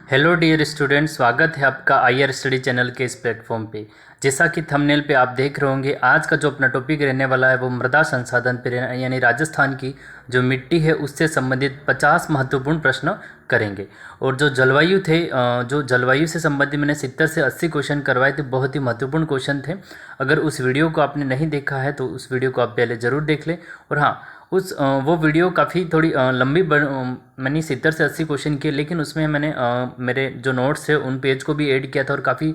Hello dear student, स्वागत है आपका आईआर स्टडी चैनल के इस प्लेटफॉर्म पे। जैसा कि थंबनेल पे आप देख रहे होंगे, आज का जो अपना टॉपिक रहने वाला है वो मृदा संसाधन पे यानी राजस्थान की जो मिट्टी है उससे संबंधित 50 महत्वपूर्ण प्रश्न करेंगे। और जो जलवायु थे, जो जलवायु से संबंधित मैंने 70 से 80 क्वेश्चन करवाए थे, बहुत ही महत्वपूर्ण क्वेश्चन थे। अगर उस वीडियो को आपने नहीं देखा है तो उस वीडियो को आप पहले ज़रूर देख लें। और हाँ, वो वीडियो काफ़ी थोड़ी लंबी मैंने 70 से 80 क्वेश्चन किए, लेकिन उसमें मैंने मेरे जो नोट्स है उन पेज को भी ऐड किया था और काफ़ी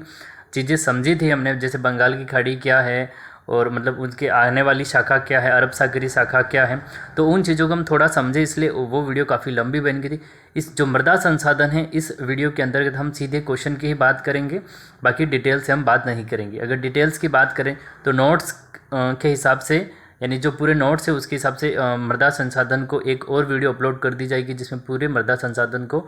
चीज़ें समझी थी हमने, जैसे बंगाल की खाड़ी क्या है और मतलब उसके आने वाली शाखा क्या है, अरब सागरी शाखा क्या है। तो उन चीज़ों को हम थोड़ा समझे, इसलिए वो वीडियो काफ़ी लंबी बन गई थी। इस जो मृदा संसाधन है, इस वीडियो के अंतर्गत हम सीधे क्वेश्चन की ही बात करेंगे, बाकी डिटेल से हम बात नहीं करेंगे। अगर डिटेल्स की बात करें तो नोट्स के हिसाब से, यानी जो पूरे नोट्स है उसके हिसाब से मृदा संसाधन को एक और वीडियो अपलोड कर दी जाएगी जिसमें पूरे मृदा संसाधन को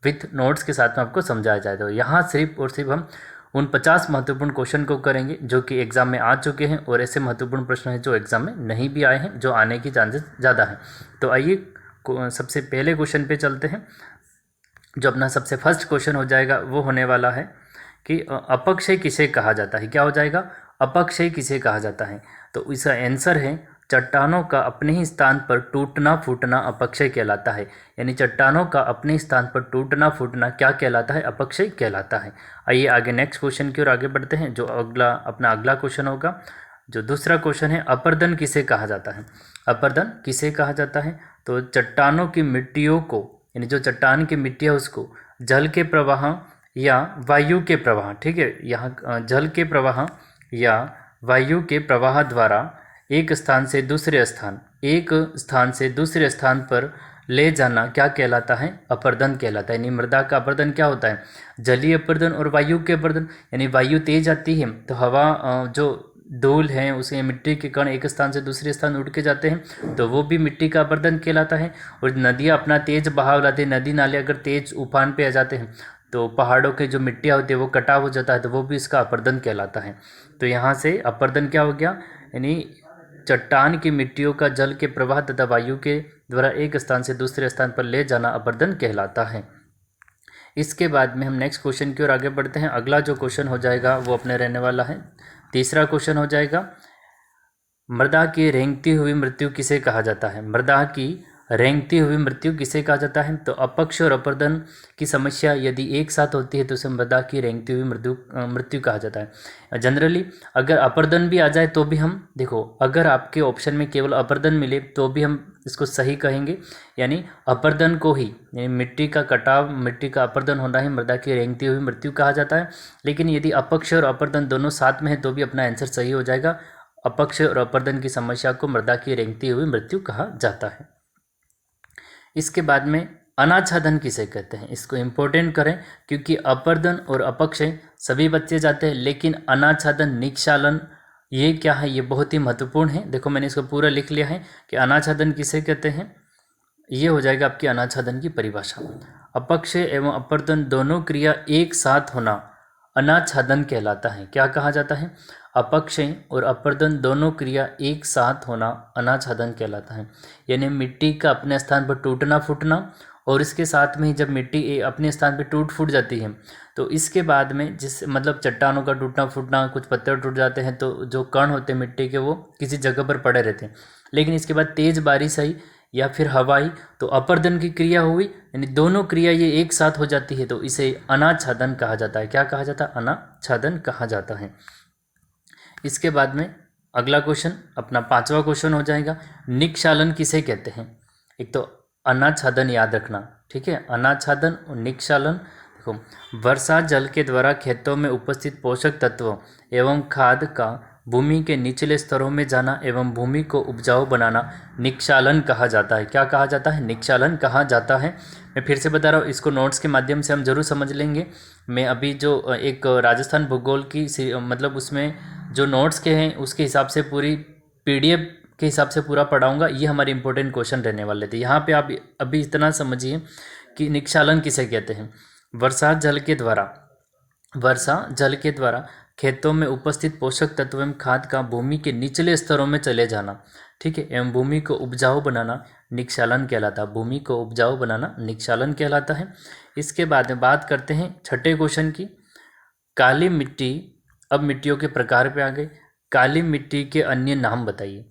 विथ नोट्स के साथ में आपको समझाया जाएगा। तो यहाँ सिर्फ और सिर्फ हम उन 50 महत्वपूर्ण क्वेश्चन को करेंगे जो कि एग्ज़ाम में आ चुके हैं, और ऐसे महत्वपूर्ण प्रश्न हैं जो एग्ज़ाम में नहीं भी आए हैं, जो आने की चांसेस ज़्यादा हैं। तो आइए सबसे पहले क्वेश्चन पे चलते हैं। जो अपना सबसे फर्स्ट क्वेश्चन हो जाएगा वो होने वाला है कि अपक्षय किसे कहा जाता है। क्या हो जाएगा? अपक्षय किसे कहा जाता है। तो इसका आंसर है, चट्टानों का अपने ही स्थान पर टूटना फूटना अपक्षय कहलाता है। यानी चट्टानों का अपने स्थान पर टूटना फूटना क्या कहलाता है? अपक्षय कहलाता है। आइए आगे नेक्स्ट क्वेश्चन की ओर आगे बढ़ते हैं। जो अगला क्वेश्चन होगा, जो दूसरा क्वेश्चन है, अपर्दन किसे कहा जाता है। अपर्दन किसे कहा जाता है? तो चट्टानों की मिट्टियों को, यानी जो चट्टान की मिट्टी है उसको जल के प्रवाह या वायु के प्रवाह, ठीक है, यहाँ जल के प्रवाह या वायु के प्रवाह द्वारा एक स्थान से दूसरे स्थान पर ले जाना क्या कहलाता है? अपर्दन कहलाता है। यानी मृदा का अपर्दन क्या होता है? जलीय अपर्दन और वायु के अपर्दन। यानी वायु तेज आती है तो हवा, जो धूल है उसे, मिट्टी के कण एक स्थान से दूसरे स्थान उड़ के जाते हैं तो वो भी मिट्टी का अपर्दन कहलाता है। और नदियाँ अपना तेज बहाव लाती है, नदी नाले अगर तेज उफान पे आ जाते हैं तो पहाड़ों के जो मिट्टियाँ होती है वो कटाव हो जाता है, तो वो भी इसका अपर्दन कहलाता है। तो यहाँ से अपर्दन क्या हो गया? यानी चट्टान की मिट्टियों का जल के प्रवाह तथा वायु के द्वारा एक स्थान से दूसरे स्थान पर ले जाना अपर्दन कहलाता है। इसके बाद में हम नेक्स्ट क्वेश्चन की ओर आगे बढ़ते हैं। अगला जो क्वेश्चन हो जाएगा वो अपने रहने वाला है, तीसरा क्वेश्चन हो जाएगा, मृदा की रेंगती हुई मृत्यु किसे कहा जाता है। मृदा की रेंगती हुई मृत्यु किसे कहा जाता है? तो अपक्ष और अपर्दन की समस्या यदि एक साथ होती है तो उसे मृदा की रेंगती हुई मृत्यु कहा जाता है। जनरली अगर अपर्दन भी आ जाए तो भी हम, देखो, अगर आपके ऑप्शन में केवल अपर्दन मिले तो भी हम इसको सही कहेंगे, यानी अपर्दन को ही, यानी मिट्टी का कटाव, मिट्टी का अपर्दन होना ही मृदा की रेंगती हुई मृत्यु कहा जाता है। लेकिन यदि अपक्ष और अपर्दन दोनों साथ में है तो भी अपना आंसर सही हो जाएगा। अपक्ष और अपर्दन की समस्या को मृदा की रेंगती हुई मृत्यु कहा जाता है। इसके बाद में अनाच्छादन किसे कहते हैं? इसको इम्पोर्टेंट करें क्योंकि अपर्दन और अपक्षय सभी बच्चे जाते हैं, लेकिन अनाच्छादन, निक्षालन, ये क्या है? ये बहुत ही महत्वपूर्ण है। देखो मैंने इसको पूरा लिख लिया है कि अनाच्छादन किसे कहते हैं। ये हो जाएगा आपकी अनाच्छादन की परिभाषा। अपक्षय एवं अपर्दन दोनों क्रिया एक साथ होना अनाच्छादन कहलाता है। क्या कहा जाता है? अपक्षय और अपर्दन दोनों क्रिया एक साथ होना अनाच्छादन कहलाता है। यानी मिट्टी का अपने स्थान पर टूटना फूटना, और इसके साथ में ही जब मिट्टी अपने स्थान पर टूट फूट जाती है तो इसके बाद में, जिस मतलब चट्टानों का टूटना फूटना, कुछ पत्थर टूट जाते हैं तो जो कण होते हैं मिट्टी के वो किसी जगह पर पड़े रहते हैं, लेकिन इसके बाद तेज़ बारिश आई या फिर हवा आई तो अपर्दन की क्रिया हुई, यानी दोनों क्रिया ये एक साथ हो जाती है तो इसे अनाच्छादन कहा जाता है। क्या कहा जाता है? अनाच्छादन कहा जाता है। इसके बाद में अगला क्वेश्चन, अपना पांचवा क्वेश्चन हो जाएगा, निक्षालन किसे कहते हैं। एक तो अनाच्छादन याद रखना, ठीक है, अनाच्छादन और निक्षालन। देखो, वर्षा जल के द्वारा खेतों में उपस्थित पोषक तत्वों एवं खाद का भूमि के निचले स्तरों में जाना एवं भूमि को उपजाऊ बनाना निक्षालन कहा जाता है। क्या कहा जाता है? निक्षालन कहा जाता है। मैं फिर से बता रहा हूँ, इसको नोट्स के माध्यम से हम जरूर समझ लेंगे। मैं अभी जो एक राजस्थान भूगोल की मतलब उसमें जो नोट्स के हैं उसके हिसाब से पूरी PDF के हिसाब से पूरा पढ़ाऊँगा। ये हमारे इंपॉर्टेंट क्वेश्चन रहने वाले थे। यहाँ पे आप अभी इतना समझिए कि निक्षालन किसे कहते हैं। वर्षा जल के द्वारा खेतों में उपस्थित पोषक तत्व एवं खाद का भूमि के निचले स्तरों में चले जाना, ठीक है, एवं भूमि को उपजाऊ बनाना निक्षालन कहलाता है। भूमि को उपजाऊ बनाना निक्षालन कहलाता है। इसके बाद में बात करते हैं छठे क्वेश्चन की, काली मिट्टी। अब मिट्टियों के प्रकार पे आ गए। काली मिट्टी के अन्य नाम बताइए,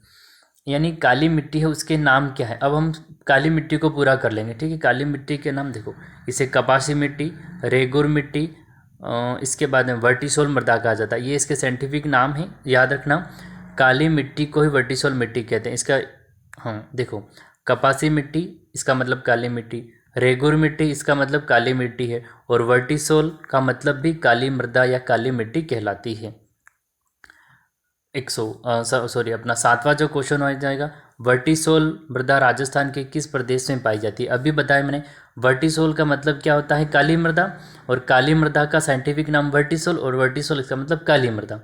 यानी काली मिट्टी है उसके नाम क्या है। अब हम काली मिट्टी को पूरा कर लेंगे, ठीक है। काली मिट्टी के नाम देखो, इसे कपासी मिट्टी, रेगुर मिट्टी, इसके बाद में वर्टिसोल मृदा कहा जाता है। ये इसके साइंटिफिक नाम है, याद रखना। काली मिट्टी को ही वर्टिसोल मिट्टी कहते हैं। इसका हाँ देखो, कपासी मिट्टी इसका मतलब काली मिट्टी, रेगुर मिट्टी इसका मतलब काली मिट्टी है, और वर्टिसोल का मतलब भी काली मृदा या काली मिट्टी कहलाती है। अपना सातवां जो क्वेश्चन हो जाएगा, वर्टिसोल मृदा राजस्थान के किस प्रदेश में पाई जाती है। अभी बताया मैंने, वर्टिसोल का मतलब क्या होता है, काली मृदा, और काली मृदा का साइंटिफिक नाम वर्टिसोल, और वर्टिसोल इसका मतलब काली मृदा।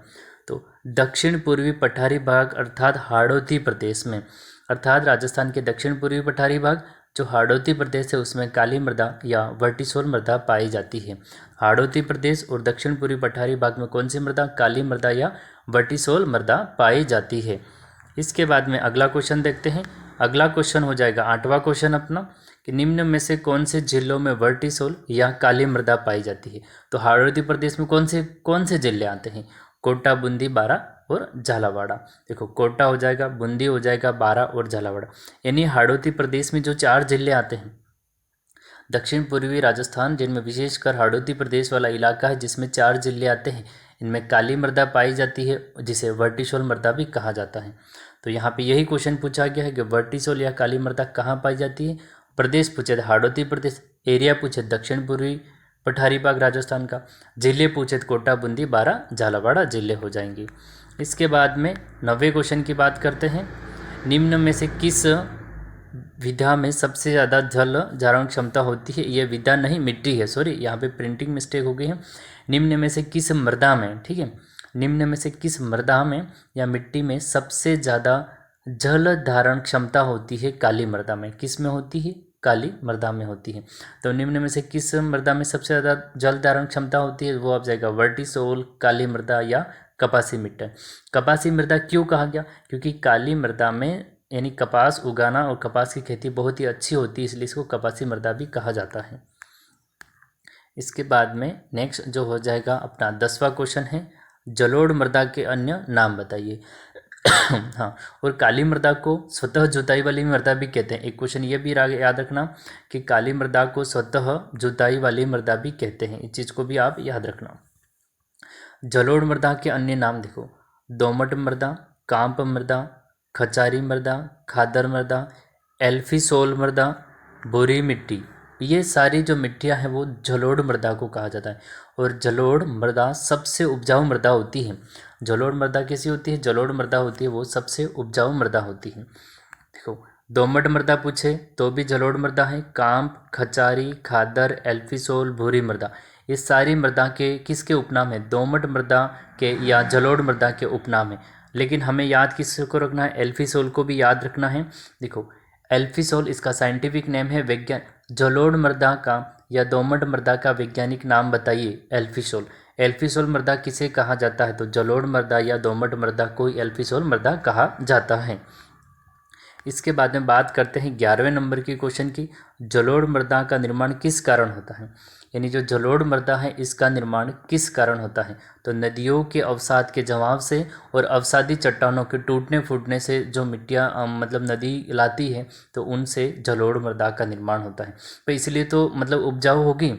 तो दक्षिण पूर्वी पठारी भाग अर्थात हाड़ौती प्रदेश में, अर्थात राजस्थान के दक्षिण पूर्वी पठारी भाग जो हाड़ौती प्रदेश है उसमें काली मृदा या वर्टिसोल मृदा पाई जाती है। हाड़ौती प्रदेश और दक्षिण पूर्वी पठारी भाग में कौन सी मृदा, काली मृदा या वर्टिसोल मृदा पाई जाती है। इसके बाद में अगला क्वेश्चन देखते हैं। अगला क्वेश्चन हो जाएगा आठवां क्वेश्चन अपना, कि निम्न में से कौन से जिलों में वर्टिसोल या काली मृदा पाई जाती है। तो हाड़ौती प्रदेश में कौन से जिले आते हैं, कोटा, बूंदी, बारा और झालावाड़। देखो, कोटा हो जाएगा, बूंदी हो जाएगा, बारा और झालावाड़। यानी हाड़ौती प्रदेश में जो 4 जिले आते हैं दक्षिण पूर्वी राजस्थान, जिनमें विशेषकर हाड़ौती प्रदेश वाला इलाका है जिसमें 4 जिले आते हैं, इनमें काली मृदा पाई जाती है जिसे वर्टिसोल मृदा भी कहा जाता है। तो यहाँ पे यही क्वेश्चन पूछा गया है कि वर्टिसोल या काली मृदा कहाँ पाई जाती है। प्रदेश पूछे तो हाड़ौती प्रदेश, एरिया पूछे दक्षिण पूर्वी पठारी भाग राजस्थान का, जिले पूछे तो कोटा, बूंदी, बारा, झालावाड़ जिले हो जाएंगे। इसके बाद में 9वें क्वेश्चन की बात करते हैं। निम्न में से किस विधा में सबसे ज़्यादा जल धारण क्षमता होती है। ये विधा नहीं, मिट्टी है, सॉरी यहाँ पे प्रिंटिंग मिस्टेक हो गई है। निम्न में से किस मृदा में, ठीक है, निम्न में से किस मृदा में या मिट्टी में सबसे ज़्यादा जल धारण क्षमता होती है। काली मृदा में। किस में होती है, काली मृदा में होती है। तो निम्न में से किस मृदा में सबसे ज़्यादा जल धारण क्षमता होती है, वो आ जाएगा वर्टिसोल, काली मृदा या कपासी मिट्टी। कपासी मृदा क्यों कहा गया, क्योंकि काली मृदा में यानी कपास उगाना और कपास की खेती बहुत ही अच्छी होती है, इसलिए इसको कपासी मृदा भी कहा जाता है। इसके बाद में नेक्स्ट जो हो जाएगा अपना 10वां क्वेश्चन है, जलोढ़ मृदा के अन्य नाम बताइए। हाँ, और काली मृदा को स्वतः जुताई वाली मृदा भी कहते हैं। एक क्वेश्चन ये भी याद रखना कि काली मृदा को स्वतः जुताई वाली मृदा भी कहते हैं, इस चीज़ को भी आप याद रखना। जलोढ़ मृदा के अन्य नाम देखो, दोमट मृदा, कांप मृदा, खचारी मृदा, खादर मृदा, एल्फीसोल मृदा, भूरी मिट्टी। ये सारी जो मिट्टियाँ हैं वो जलोढ़ मृदा को कहा जाता है, और जलोढ़ मृदा सबसे उपजाऊ मृदा होती है। जलोढ़ मृदा कैसी होती है, जलोढ़ मृदा होती है वो सबसे उपजाऊ मृदा होती है। देखो, दोमट मृदा पूछे तो भी जलोढ़ मृदा है, कांप, खचारी, खादर, एल्फीसोल, भूरी मृदा, ये सारी मृदा के किसके उपनाम है, दोमट मृदा के या जलोढ़ मृदा के उपनाम है। लेकिन हमें याद किसको रखना है, एल्फीसोल को भी याद रखना है। देखो, एल्फीसोल इसका साइंटिफिक नेम है, जलोढ़ मृदा का या दोमट मृदा का वैज्ञानिक नाम बताइए, एल्फीसोल। एल्फीसोल मृदा किसे कहा जाता है, तो जलोढ़ मृदा या दोमट मृदा को एल्फीसोल मृदा कहा जाता है। इसके बाद में बात करते हैं 11वें नंबर की क्वेश्चन की, जलोढ़ मृदा का निर्माण किस कारण होता है। यानी जो जलोढ़ मृदा है इसका निर्माण किस कारण होता है, तो नदियों के अवसाद के जमाव से और अवसादी चट्टानों के टूटने फूटने से जो मिट्टियाँ मतलब नदी लाती है तो उनसे जलोढ़ मृदा का निर्माण होता है। तो इसलिए तो मतलब उपजाऊ होगी,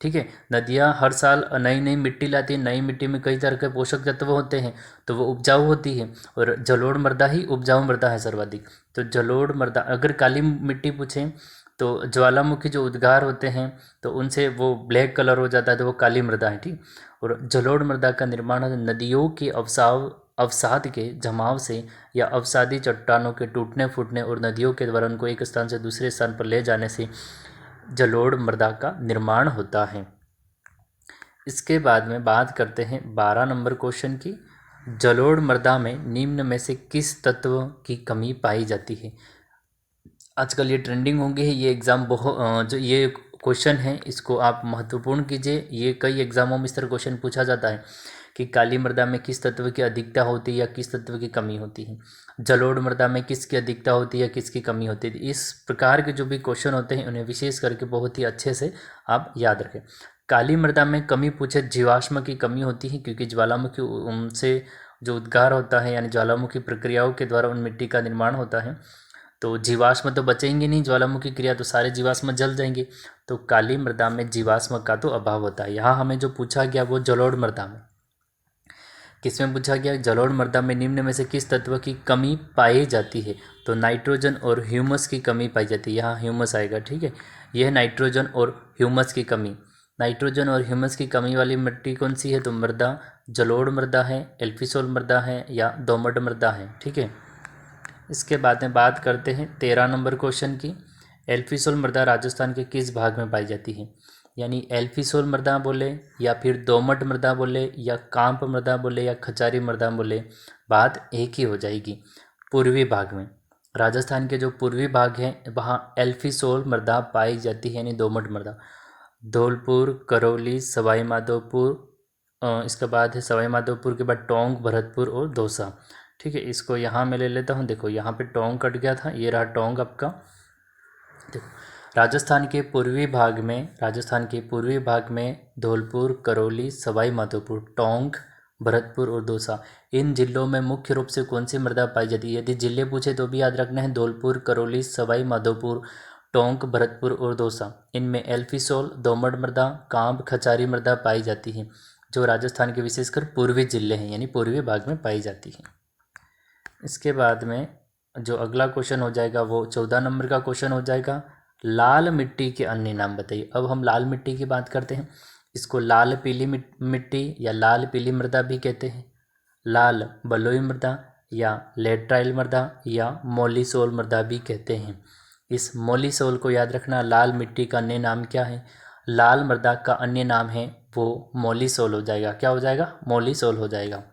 ठीक है। नदियाँ हर साल नई नई मिट्टी लाती है, नई मिट्टी में कई तरह के पोषक तत्व होते हैं तो वो उपजाऊ होती है, और जलोढ़ मृदा ही उपजाऊ मृदा है सर्वाधिक। तो जलोढ़ मृदा, अगर काली मिट्टी पूछें तो ज्वालामुखी जो उद्गार होते हैं तो उनसे वो ब्लैक कलर हो जाता है तो वो काली मृदा है, ठीक। और जलोढ़ मृदा का निर्माण नदियों के अवसाद के जमाव से या अवसादी चट्टानों के टूटने फूटने और नदियों के द्वारा उनको एक स्थान से दूसरे स्थान पर ले जाने से जलोढ़ मृदा का निर्माण होता है। इसके बाद में बात करते हैं 12 नंबर क्वेश्चन की, जलोढ़ मृदा में निम्न में से किस तत्व की कमी पाई जाती है। आजकल ये ट्रेंडिंग होंगे है, ये एग्ज़ाम बहुत जो ये क्वेश्चन है इसको आप महत्वपूर्ण कीजिए, ये कई एग्ज़ामों में इस तरह क्वेश्चन पूछा जाता है कि काली मृदा में किस तत्व की अधिकता होती है या किस तत्व की कमी होती है, जलोढ़ मृदा में किसकी अधिकता होती है या किसकी कमी होती है। इस प्रकार के जो भी क्वेश्चन होते हैं उन्हें विशेष करके बहुत ही अच्छे से आप याद रखें। काली मृदा में कमी पूछे जीवाश्म की कमी होती है, क्योंकि ज्वालामुखी उनसे जो उद्गार होता है यानी ज्वालामुखी प्रक्रियाओं के द्वारा उन मिट्टी का निर्माण होता है, तो जीवाश्म तो बचेंगे नहीं, ज्वालामुखी क्रिया तो सारे जीवाश्म जल जाएंगे, तो काली मृदा में जीवाश्म का तो अभाव होता है। यहाँ हमें जो पूछा गया वो जलोढ़ मृदा में, किसमें पूछा गया, जलोढ़ मृदा में निम्न में से किस तत्व की कमी पाई जाती है, तो नाइट्रोजन और ह्यूमस की कमी पाई जाती है। यहाँ ह्यूमस आएगा, ठीक है, यह नाइट्रोजन और ह्यूमस की कमी, नाइट्रोजन और ह्यूमस की कमी वाली मिट्टी कौन सी है, तो मृदा जलोढ़ मृदा है, एल्फिसोल मृदा है या दोमट मृदा है, ठीक है। इसके बाद में बात करते हैं 13 नंबर क्वेश्चन की। एल्फिसोल मृदा राजस्थान के किस भाग में पाई जाती है, यानी एल्फिसोल मृदा बोले या फिर दोमट मृदा बोले या कांप मृदा बोले या खचारी मृदा बोले, बात एक ही हो जाएगी, पूर्वी भाग में। राजस्थान के जो पूर्वी भाग हैं वहाँ एल्फिसोल मृदा पाई जाती है, यानी दोमट मृदा। धौलपुर, करौली, सवाई माधोपुर, इसके बाद है सवाई माधोपुर के बाद टोंक, भरतपुर और दौसा, ठीक है। इसको यहाँ मैं ले लेता हूँ, देखो यहाँ पे टोंक कट गया था, ये रहा टोंक आपका। देखो राजस्थान के पूर्वी भाग में धौलपुर, करौली, सवाई माधोपुर, टोंक, भरतपुर और दौसा, इन जिलों में मुख्य रूप से कौन सी मृदा पाई जाती है। यदि जिले पूछे तो भी याद रखना है, धौलपुर, करौली, सवाई माधोपुर, टोंक, भरतपुर और दौसा, इनमें एल्फिसोल, दोमट मृदा, कांप, खचारी मृदा पाई जाती है, जो राजस्थान के विशेषकर पूर्वी जिले हैं यानी पूर्वी भाग में पाई जाती है। इसके बाद में जो अगला क्वेश्चन हो जाएगा वो 14 नंबर का क्वेश्चन हो जाएगा, लाल मिट्टी के अन्य नाम बताइए। अब हम लाल मिट्टी की बात करते हैं, इसको लाल पीली मिट्टी या लाल पीली मृदा भी कहते हैं, लाल बलुई मृदा या लेटराइल मृदा या मोलिसोल मृदा भी कहते हैं। इस मोलिसोल को याद रखना, लाल मिट्टी का अन्य नाम क्या है, लाल मृदा का अन्य नाम है वो मोलिसोल हो जाएगा, क्या हो जाएगा, मोलिसोल हो जाएगा।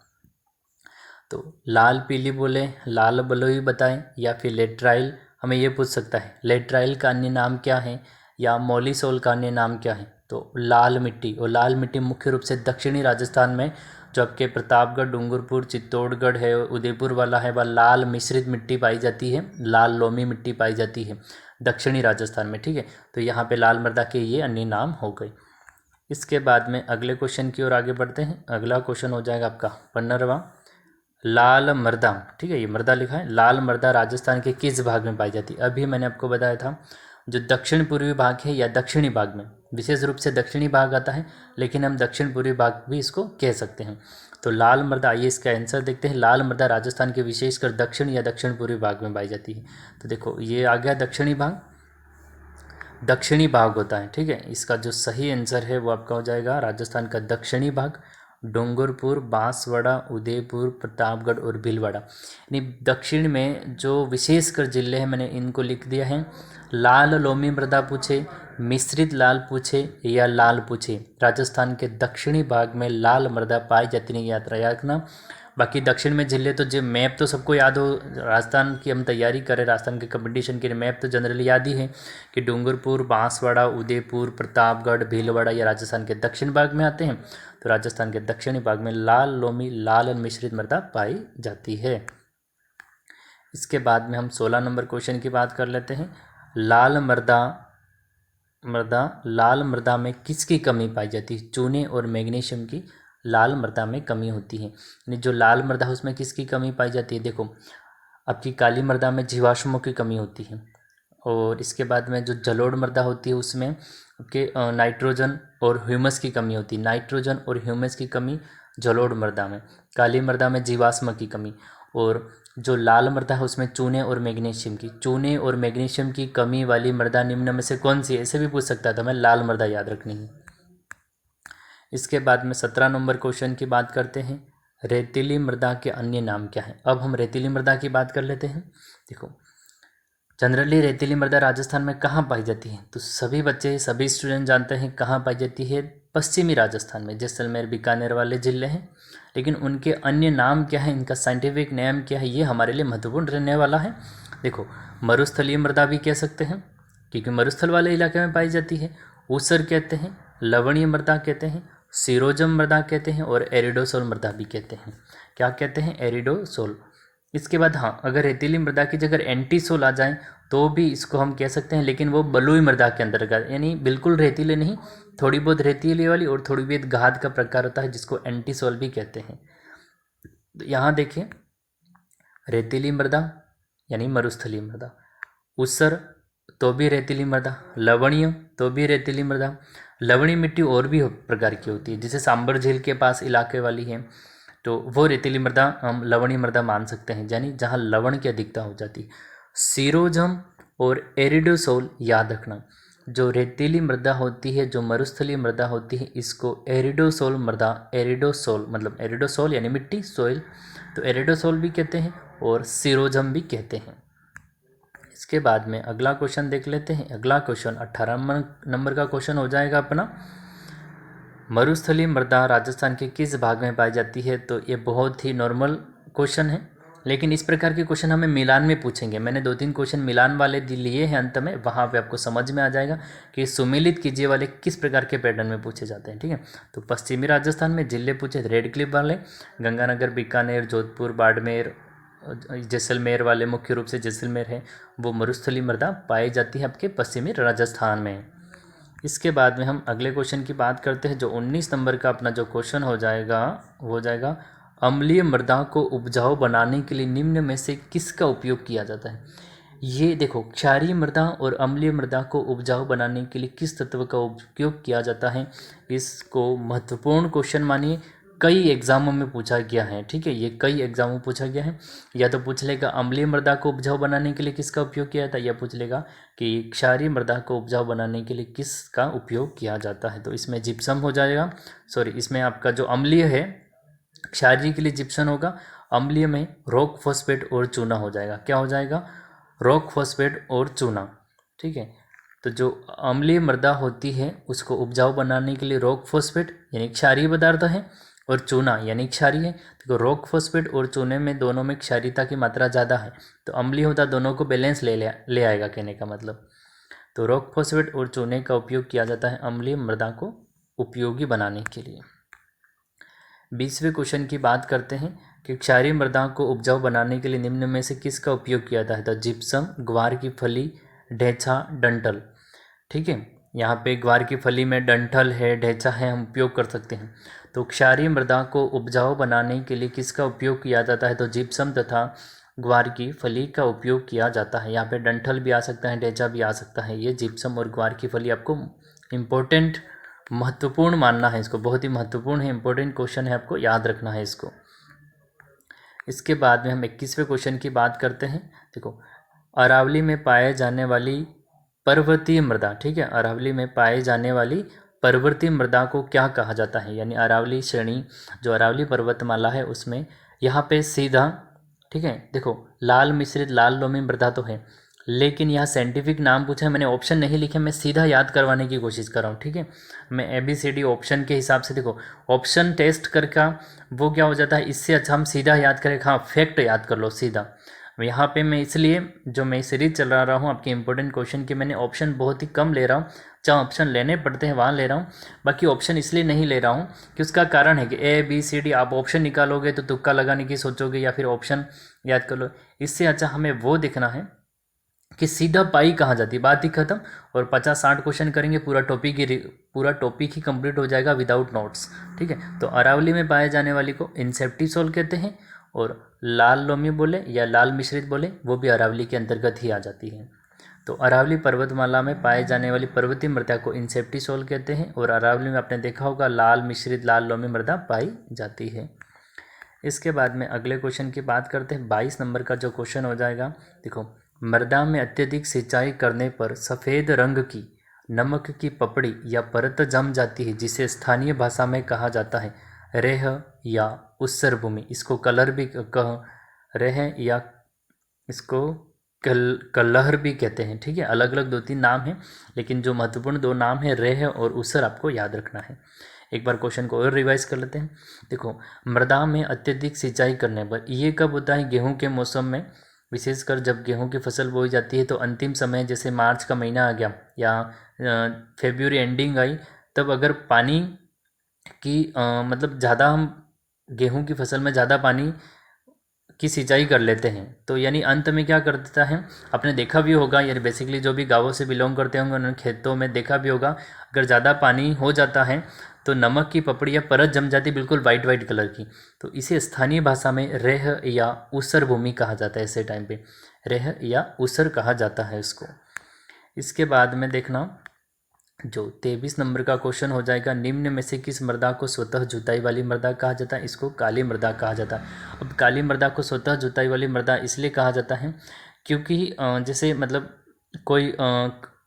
तो लाल पीली बोले, लाल बलुई बताएं या फिर लेटराइल, हमें ये पूछ सकता है लेटराइल का अन्य नाम क्या है या मोलिसोल का अन्य नाम क्या है, तो लाल मिट्टी। और लाल मिट्टी मुख्य रूप से दक्षिणी राजस्थान में जो आपके प्रतापगढ़, डूंगरपुर, चित्तौड़गढ़ है, उदयपुर वाला है, वह लाल मिश्रित मिट्टी पाई जाती है, लाल लोमी मिट्टी पाई जाती है दक्षिणी राजस्थान में, ठीक है। तो यहाँ पे लाल मृदा के ये अन्य नाम हो गए। इसके बाद में अगले क्वेश्चन की ओर आगे बढ़ते हैं। अगला क्वेश्चन हो जाएगा आपका 15वां, लाल मृदा, ठीक है, ये मृदा लिखा है, लाल मृदा राजस्थान के किस भाग में पाई जाती है। अभी मैंने आपको बताया था जो दक्षिण पूर्वी भाग है या दक्षिणी भाग में, विशेष रूप से दक्षिणी भाग आता है, लेकिन हम दक्षिण पूर्वी भाग भी इसको कह सकते हैं। तो लाल मृदा, आइए इसका आंसर देखते हैं, लाल मृदा राजस्थान के विशेषकर दक्षिण या दक्षिण पूर्वी भाग में पाई जाती है। तो देखो ये आ गया दक्षिणी भाग, दक्षिणी भाग होता है, ठीक है। इसका जो सही आंसर है वो आपका हो जाएगा राजस्थान का दक्षिणी भाग, डूंगरपुर, बांसवाड़ा, उदयपुर, प्रतापगढ़ और भीलवाड़ा, यानी दक्षिण में जो विशेषकर जिले हैं मैंने इनको लिख दिया है। लाल लोमी मृदा पूछे, मिश्रित लाल पूछे या लाल पूछे, राजस्थान के दक्षिणी भाग में लाल मृदा पाई जाती है, याद रखना। बाकी दक्षिण में जिले तो जो मैप तो सबको याद हो, राजस्थान की हम तैयारी करें राजस्थान के कंपटीशन के लिए, मैप तो जनरली याद ही है कि डूंगरपुर, बांसवाड़ा, उदयपुर, प्रतापगढ़, भीलवाड़ा ये राजस्थान के दक्षिण भाग में आते हैं। तो राजस्थान के दक्षिणी भाग में लाल लोमी, लाल मिश्रित मृदा पाई जाती है। इसके बाद में हम 16 नंबर क्वेश्चन की बात कर लेते हैं, लाल मृदा में किसकी कमी पाई जाती है, चूने और मैग्नीशियम की लाल मृदा में कमी होती है, यानी जो लाल मृदा है उसमें किसकी कमी पाई जाती है। देखो आपकी काली मृदा में जीवाश्मों की कमी होती है, और इसके बाद में जो जलोढ़ मृदा होती है उसमें आपके नाइट्रोजन और ह्यूमस की कमी होती है, नाइट्रोजन और ह्यूमस की कमी जलोढ़ मृदा में। काली मृदा में जीवाश्म की कमी, और जो लाल मृदा है उसमें चूने और मैग्नीशियम की कमी वाली मृदा निम्न में से कौन सी है, ऐसे भी पूछ सकता था मैं, लाल मृदा याद रखनी है। इसके बाद में 17 नंबर क्वेश्चन की बात करते हैं, रेतीली मृदा के अन्य नाम क्या है। अब हम रेतीली मृदा की बात कर लेते हैं। देखो जनरली रेतीली मृदा राजस्थान में कहाँ पाई जाती है, तो सभी बच्चे सभी स्टूडेंट जानते हैं कहाँ पाई जाती है, पश्चिमी राजस्थान में, जैसलमेर, बीकानेर वाले ज़िले हैं। लेकिन उनके अन्य नाम क्या है, इनका साइंटिफिक नेम क्या है, ये हमारे लिए महत्वपूर्ण रहने वाला है। देखो मरुस्थलीय मृदा भी कह सकते हैं क्योंकि मरुस्थल वाले इलाके में पाई जाती है, ऊसर कहते हैं, लवणीय मृदा कहते हैं, सीरोजम मृदा कहते हैं और एरिडोसोल मृदा भी कहते हैं। क्या कहते हैं? एरिडोसोल। इसके बाद हाँ, अगर रेतीली मृदा की जगह एंटीसोल आ जाए तो भी इसको हम कह सकते हैं, लेकिन वो बलुई मृदा के अंतर्गत, यानी बिल्कुल रेतीले नहीं, थोड़ी बहुत रेतीली वाली और थोड़ी बहुत गाद का प्रकार होता है जिसको एंटीसोल भी कहते हैं। तो यहाँ देखिए, रेतीली मृदा यानी मरुस्थलीय मृदा, ऊसर तो भी रेतीली मृदा, लवणीय तो भी रेतीली मृदा। लवणीय मिट्टी और भी प्रकार की होती है, जैसे सांबर झील के पास इलाके वाली है तो वो रेतीली मृदा हम लवणीय मृदा मान सकते हैं, यानी जहाँ लवण की अधिकता हो जाती है। सीरोजम और एरिडोसोल याद रखना, जो रेतीली मृदा होती है, जो मरुस्थलीय मृदा होती है, इसको एरिडोसोल मृदा, एरिडोसोल मतलब एरिडोसोल यानी मिट्टी, सोइल, तो एरिडोसोल भी कहते हैं और सीरोजम भी कहते हैं। इसके बाद में अगला क्वेश्चन देख लेते हैं। अगला क्वेश्चन 18 नंबर का क्वेश्चन हो जाएगा अपना, मरुस्थलीय मृदा राजस्थान के किस भाग में पाई जाती है? तो ये बहुत ही नॉर्मल क्वेश्चन है, लेकिन इस प्रकार के क्वेश्चन हमें मिलान में पूछेंगे। मैंने 2-3 क्वेश्चन मिलान वाले लिए हैं अंत में, वहाँ पे आपको समझ में आ जाएगा कि सुमेलित कीजिए वाले किस प्रकार के पैटर्न में पूछे जाते हैं। ठीक है, तो पश्चिमी राजस्थान में जिले पूछे रेड क्लिफ वाले, गंगानगर, बीकानेर, जोधपुर, बाड़मेर, जैसलमेर वाले, मुख्य रूप से जैसलमेर है, वो मरुस्थलीय मृदा पाई जाती है आपके पश्चिमी राजस्थान में। इसके बाद में हम अगले क्वेश्चन की बात करते हैं, जो 19 नंबर का अपना जो क्वेश्चन हो जाएगा वो हो जाएगा, अम्लीय मृदा को उपजाऊ बनाने के लिए निम्न में से किसका उपयोग किया जाता है? ये देखो, क्षारीय मृदा और अम्लीय मृदा को उपजाऊ बनाने के लिए किस तत्व का उपयोग किया जाता है, इसको महत्वपूर्ण क्वेश्चन मानिए, कई एग्जामों में पूछा गया है। ठीक है, ये कई एग्जामों में पूछा गया है। या तो पूछ लेगा अम्लीय मृदा को उपजाऊ बनाने के लिए किसका उपयोग किया जाता है, या पूछ लेगा कि क्षारीय मृदा को उपजाऊ बनाने के लिए किसका उपयोग किया जाता है। तो इसमें जिप्सम हो जाएगा, सॉरी, इसमें आपका जो अम्लीय है, क्षारीय के लिए जिप्सम होगा, अम्लीय में रॉक फॉस्फेट और चूना हो जाएगा। क्या हो जाएगा? रॉक फॉस्फेट और चूना। ठीक है, तो जो अम्लीय मृदा होती है उसको उपजाऊ बनाने के लिए रॉक फॉस्फेट यानी क्षारीय पदार्थ है और चूना यानी क्षारीय है। तो रॉक फॉस्फेट और चूने में दोनों में क्षारीयता की मात्रा ज़्यादा है, तो अम्लीय होता दोनों को बैलेंस ले आएगा, कहने का मतलब। तो रॉक फॉस्फेट और चूने का उपयोग किया जाता है अम्लीय मृदा को उपयोगी बनाने के लिए। 20वें क्वेश्चन की बात करते हैं कि क्षारीय मृदा को उपजाऊ बनाने के लिए निम्न में से किसका उपयोग किया जाता है? तो जिप्सम, ग्वार की फली, ढैंचा, डंठल। ठीक है, यहाँ पे ग्वार की फली में डंठल है, ढैंचा है, हम उपयोग कर सकते हैं। तो क्षारीय मृदा को उपजाऊ बनाने के लिए किसका उपयोग किया जाता है? तो जिप्सम तथा ग्वार की फली का उपयोग किया जाता है। यहाँ पे डंठल भी आ सकता है, ढैंचा भी आ सकता है। ये जिप्सम और ग्वार की फली आपको इम्पोर्टेंट, महत्वपूर्ण मानना है इसको, बहुत ही महत्वपूर्ण है, इंपॉर्टेंट क्वेश्चन है, आपको याद रखना है इसको। इसके बाद में हम 21वें क्वेश्चन की बात करते हैं। देखो, अरावली में पाए जाने वाली पर्वतीय मृदा, ठीक है, अरावली में पाए जाने वाली पर्वतीय मृदा को क्या कहा जाता है? यानी अरावली श्रेणी, जो अरावली पर्वतमाला है उसमें यहाँ पे सीधा, ठीक है, देखो, लाल मिश्रित लाल लोमी मृदा तो है, लेकिन यहाँ साइंटिफिक नाम पूछा है, मैंने ऑप्शन नहीं लिखे, मैं सीधा याद करवाने की कोशिश कर रहा हूँ। ठीक है, मैं ABCD ऑप्शन के हिसाब से, देखो ऑप्शन टेस्ट करके वो क्या हो जाता है, इससे अच्छा हम सीधा याद करें, हाँ फैक्ट याद कर लो सीधा। यहाँ पे मैं इसलिए जो मैं सीरीज चला रहा हूँ आपके इंपॉर्टेंट क्वेश्चन के, मैंने ऑप्शन बहुत ही कम ले रहा हूँ, जहाँ ऑप्शन लेने पड़ते हैं वहाँ ले रहा हूँ, बाकी ऑप्शन इसलिए नहीं ले रहा हूँ कि उसका कारण है कि ABCD आप ऑप्शन निकालोगे तो तुक्का लगाने की सोचोगे या फिर ऑप्शन याद कर लो, इससे अच्छा हमें वो देखना है कि सीधा पाई कहाँ जाती है, बात ही खत्म। और 50-60 क्वेश्चन करेंगे, पूरा टॉपिक ही कंप्लीट हो जाएगा विदाउट नोट्स। ठीक है, तो अरावली में पाए जाने वाली को इंसेप्टिसोल कहते हैं, और लाल लोमी बोले या लाल मिश्रित बोले वो भी अरावली के अंतर्गत ही आ जाती है। तो अरावली पर्वतमाला में पाए जाने वाली पर्वतीय मृदा को इंसेप्टिसोल कहते हैं, और अरावली में आपने देखा होगा लाल मिश्रित लाल लोमी मृदा पाई जाती है। इसके बाद में अगले क्वेश्चन की बात करते हैं। 22 नंबर का जो क्वेश्चन हो जाएगा, देखो, मृदा में अत्यधिक सिंचाई करने पर सफ़ेद रंग की नमक की पपड़ी या परत जम जाती है, जिसे स्थानीय भाषा में कहा जाता है रेह या उस्सर भूमि। इसको कलर भी रेह या इसको कलहर भी कहते हैं। ठीक है, अलग अलग 2-3 नाम हैं, लेकिन जो महत्वपूर्ण 2 नाम है रेह और उस्सर, आपको याद रखना है। एक बार क्वेश्चन को और रिवाइज कर लेते हैं। देखो, मृदा में अत्यधिक सिंचाई करने पर, ये कब होता है? गेहूं के मौसम में, विशेषकर जब गेहूं की फसल बोई जाती है तो अंतिम समय, जैसे मार्च का महीना आ गया या फरवरी एंडिंग आई, तब अगर पानी कि मतलब ज़्यादा हम गेहूं की फसल में ज़्यादा पानी की सिंचाई कर लेते हैं, तो यानी अंत में क्या कर देता है, आपने देखा भी होगा, यानी बेसिकली जो भी गांवों से बिलोंग करते होंगे उन्होंने खेतों में देखा भी होगा, अगर ज़्यादा पानी हो जाता है तो नमक की पपड़ी या परत जम जाती है बिल्कुल वाइट वाइट कलर की। तो इसे स्थानीय भाषा में रेह या ऊसर भूमि कहा जाता है। ऐसे टाइम पे रेह या ऊसर कहा जाता है इसको। इसके बाद में देखना जो 23 नंबर का क्वेश्चन हो जाएगा, निम्न में से किस मृदा को स्वतः जुताई वाली मृदा कहा जाता है? इसको काली मृदा कहा जाता है। अब काली मृदा को स्वतः जुताई वाली मृदा इसलिए कहा जाता है क्योंकि जैसे मतलब कोई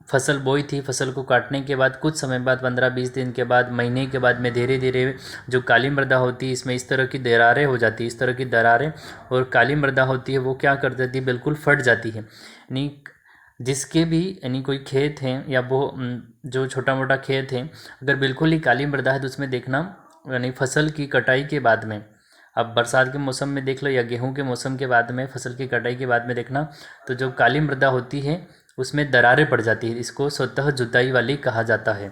फसल बोई थी, फसल को काटने के बाद कुछ समय बाद 15-20 दिन के बाद, महीने के बाद में धीरे धीरे जो काली मृदा होती है इसमें इस तरह की दरारें हो जाती है, इस तरह की दरारें, और काली मृदा होती है वो क्या कर देती है, बिल्कुल फट जाती है। यानी जिसके भी यानी कोई खेत हैं या वो जो छोटा मोटा खेत है, अगर बिल्कुल ही काली मृदा है तो उसमें देखना, यानी फसल की कटाई के बाद में, अब बरसात के मौसम में देख लो या गेहूं के मौसम के बाद में, फसल की कटाई के बाद में देखना, तो जो काली मृदा होती है उसमें दरारें पड़ जाती है, इसको स्वतः जुताई वाली कहा जाता है।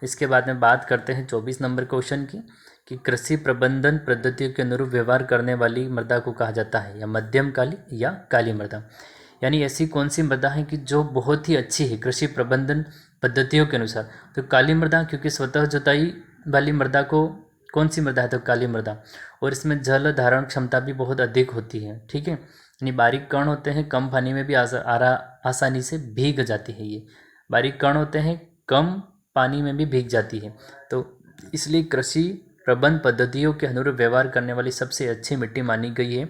इसके बाद में बात करते हैं 24 नंबर क्वेश्चन की, कि कृषि प्रबंधन पद्धतियों के अनुरूप व्यवहार करने वाली मृदा को कहा जाता है या मध्यम काली या काली मृदा। यानी ऐसी कौन सी मृदा है कि जो बहुत ही अच्छी है कृषि प्रबंधन पद्धतियों के अनुसार? तो काली मृदा, क्योंकि स्वतः जुताई वाली मृदा को कौन सी मृदा है, तो काली मृदा, और इसमें जल धारण क्षमता भी बहुत अधिक होती है। ठीक है, यानी बारीक कण होते हैं, कम पानी में भी आसानी से भीग जाती है। ये बारीक कण होते हैं, कम पानी में भी भीग जाती है। तो इसलिए कृषि प्रबंध पद्धतियों के अनुरूप व्यवहार करने वाली सबसे अच्छी मिट्टी मानी गई है,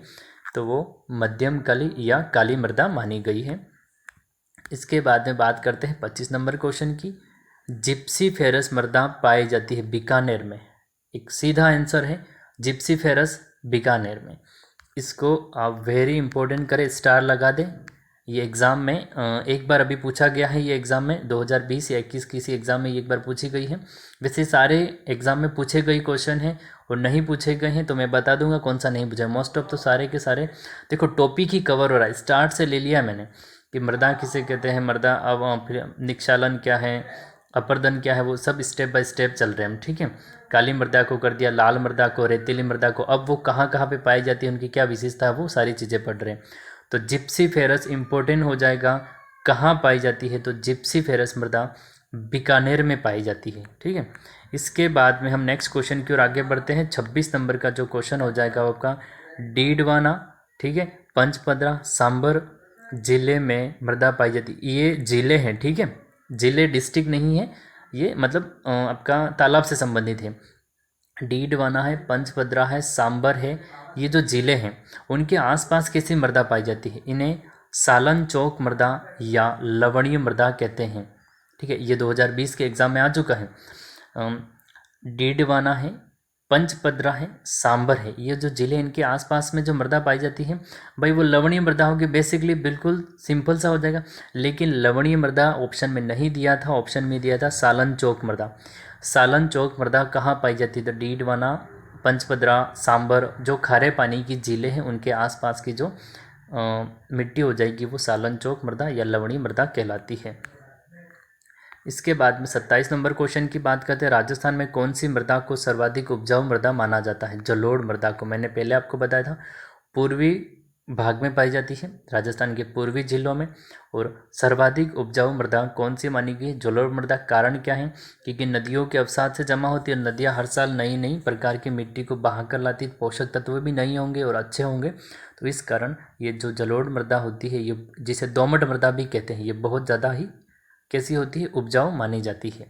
तो वो मध्यम काली या काली मृदा मानी गई है। इसके बाद में बात करते हैं 25 नंबर क्वेश्चन की, जिप्सीफेरस मृदा पाई जाती है बीकानेर में। एक सीधा आंसर है जिप्सीफेरस बीकानेर में। इसको आप वेरी इंपॉर्टेंट करें, स्टार लगा दें। ये एग्ज़ाम में एक बार अभी पूछा गया है, ये एग्ज़ाम में 2020 या 21 किसी एग्ज़ाम में एक बार पूछी गई है। वैसे सारे एग्ज़ाम में पूछे गए क्वेश्चन हैं, और नहीं पूछे गए हैं तो मैं बता दूंगा कौन सा नहीं पूछा। मोस्ट ऑफ तो सारे के सारे देखो टॉपिक ही कवर हो रहा है, स्टार्ट से ले लिया मैंने कि मृदा किसे कहते हैं, मृदा अब फिर निक्षालन क्या है, अपर्दन क्या है, वो सब स्टेप बाय स्टेप चल रहे हैं हम। ठीक है, काली मृदा को कर दिया, लाल मृदा को, रेतीली मृदा को, अब वो कहाँ कहाँ पे पाई जाती है, उनकी क्या विशेषता है, वो सारी चीज़ें पढ़ रहे हैं। तो जिप्सीफेरस इम्पोर्टेंट हो जाएगा, कहाँ पाई जाती है, तो जिप्सीफेरस मृदा बीकानेर में पाई जाती है। ठीक है, इसके बाद में हम नेक्स्ट क्वेश्चन की ओर आगे बढ़ते हैं। 26 नंबर का जो क्वेश्चन हो जाएगा वो आपका डीडवाना, ठीक है, पंचपदरा सांबर जिले में मृदा पाई जाती है। ये जिले हैं, ठीक है, जिले डिस्ट्रिक्ट नहीं है, ये मतलब आपका तालाब से संबंधित है। डीडवाना है, पंचपदरा है, सांबर है, ये जो जिले हैं उनके आसपास कैसी मृदा पाई जाती है? इन्हें सालन चौक मृदा या लवणीय मृदा कहते हैं। ठीक है, ये 2020 के एग्ज़ाम में आ चुका है। डीडवाना है, पंचपदरा है, सांबर है, ये जो जिले इनके आसपास में जो मृदा पाई जाती है भाई वो लवणीय मृदा होगी। बेसिकली बिल्कुल सिंपल सा हो जाएगा, लेकिन लवणीय मृदा ऑप्शन में नहीं दिया था, ऑप्शन में दिया था सालन चौक मृदा। सालन चौक मृदा कहाँ पाई जाती है? तो डीडवाना, पंचपदरा, सांबर, जो खारे पानी की झीलें हैं उनके आसपास की जो मिट्टी हो जाएगी वो सालन चौक मृदा या लवणीय मृदा कहलाती है। इसके बाद में 27 नंबर क्वेश्चन की बात करते हैं, राजस्थान में कौन सी मृदा को सर्वाधिक उपजाऊ मृदा माना जाता है? जलोढ़ मृदा को। मैंने पहले आपको बताया था पूर्वी भाग में पाई जाती है, राजस्थान के पूर्वी जिलों में, और सर्वाधिक उपजाऊ मृदा कौन सी मानी गई? जलोढ़ मृदा। कारण क्या है? क्योंकि नदियों के अवसाद से जमा होती है, नदियाँ हर साल नई नई प्रकार की मिट्टी को बहा कर लाती, पोषक तत्व भी नहीं होंगे और अच्छे होंगे, तो इस कारण ये जो जलोढ़ मृदा होती है, ये जिसे दोमट मृदा भी कहते हैं, ये बहुत ज़्यादा ही कैसी होती है? उपजाऊ मानी जाती है।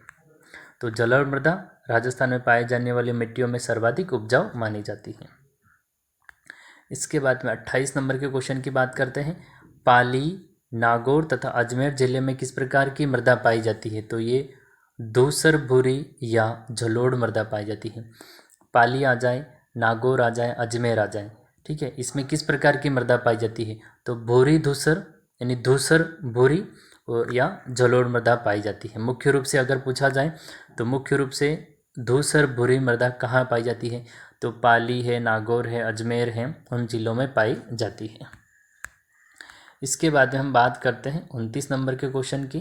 तो जलोढ़ मृदा राजस्थान में पाए जाने वाली मिट्टियों में सर्वाधिक उपजाऊ मानी जाती है। इसके बाद में 28 नंबर के क्वेश्चन की बात करते हैं, पाली, नागौर तथा अजमेर जिले में किस प्रकार की मृदा पाई जाती है? तो ये धूसर भूरी या जलोढ़ मृदा पाई जाती है। पाली आ जाए, नागौर आ जाए, अजमेर आ जाए, ठीक है, इसमें किस प्रकार की मृदा पाई जाती है? तो भूरी धूसर यानी धूसर भूरी या जलोढ़ मृदा पाई जाती है। मुख्य रूप से अगर पूछा जाए तो मुख्य रूप से धूसर भूरी मृदा कहाँ पाई जाती है? तो पाली है, नागौर है, अजमेर है, उन जिलों में पाई जाती है। इसके बाद में हम बात करते हैं 29 नंबर के क्वेश्चन की,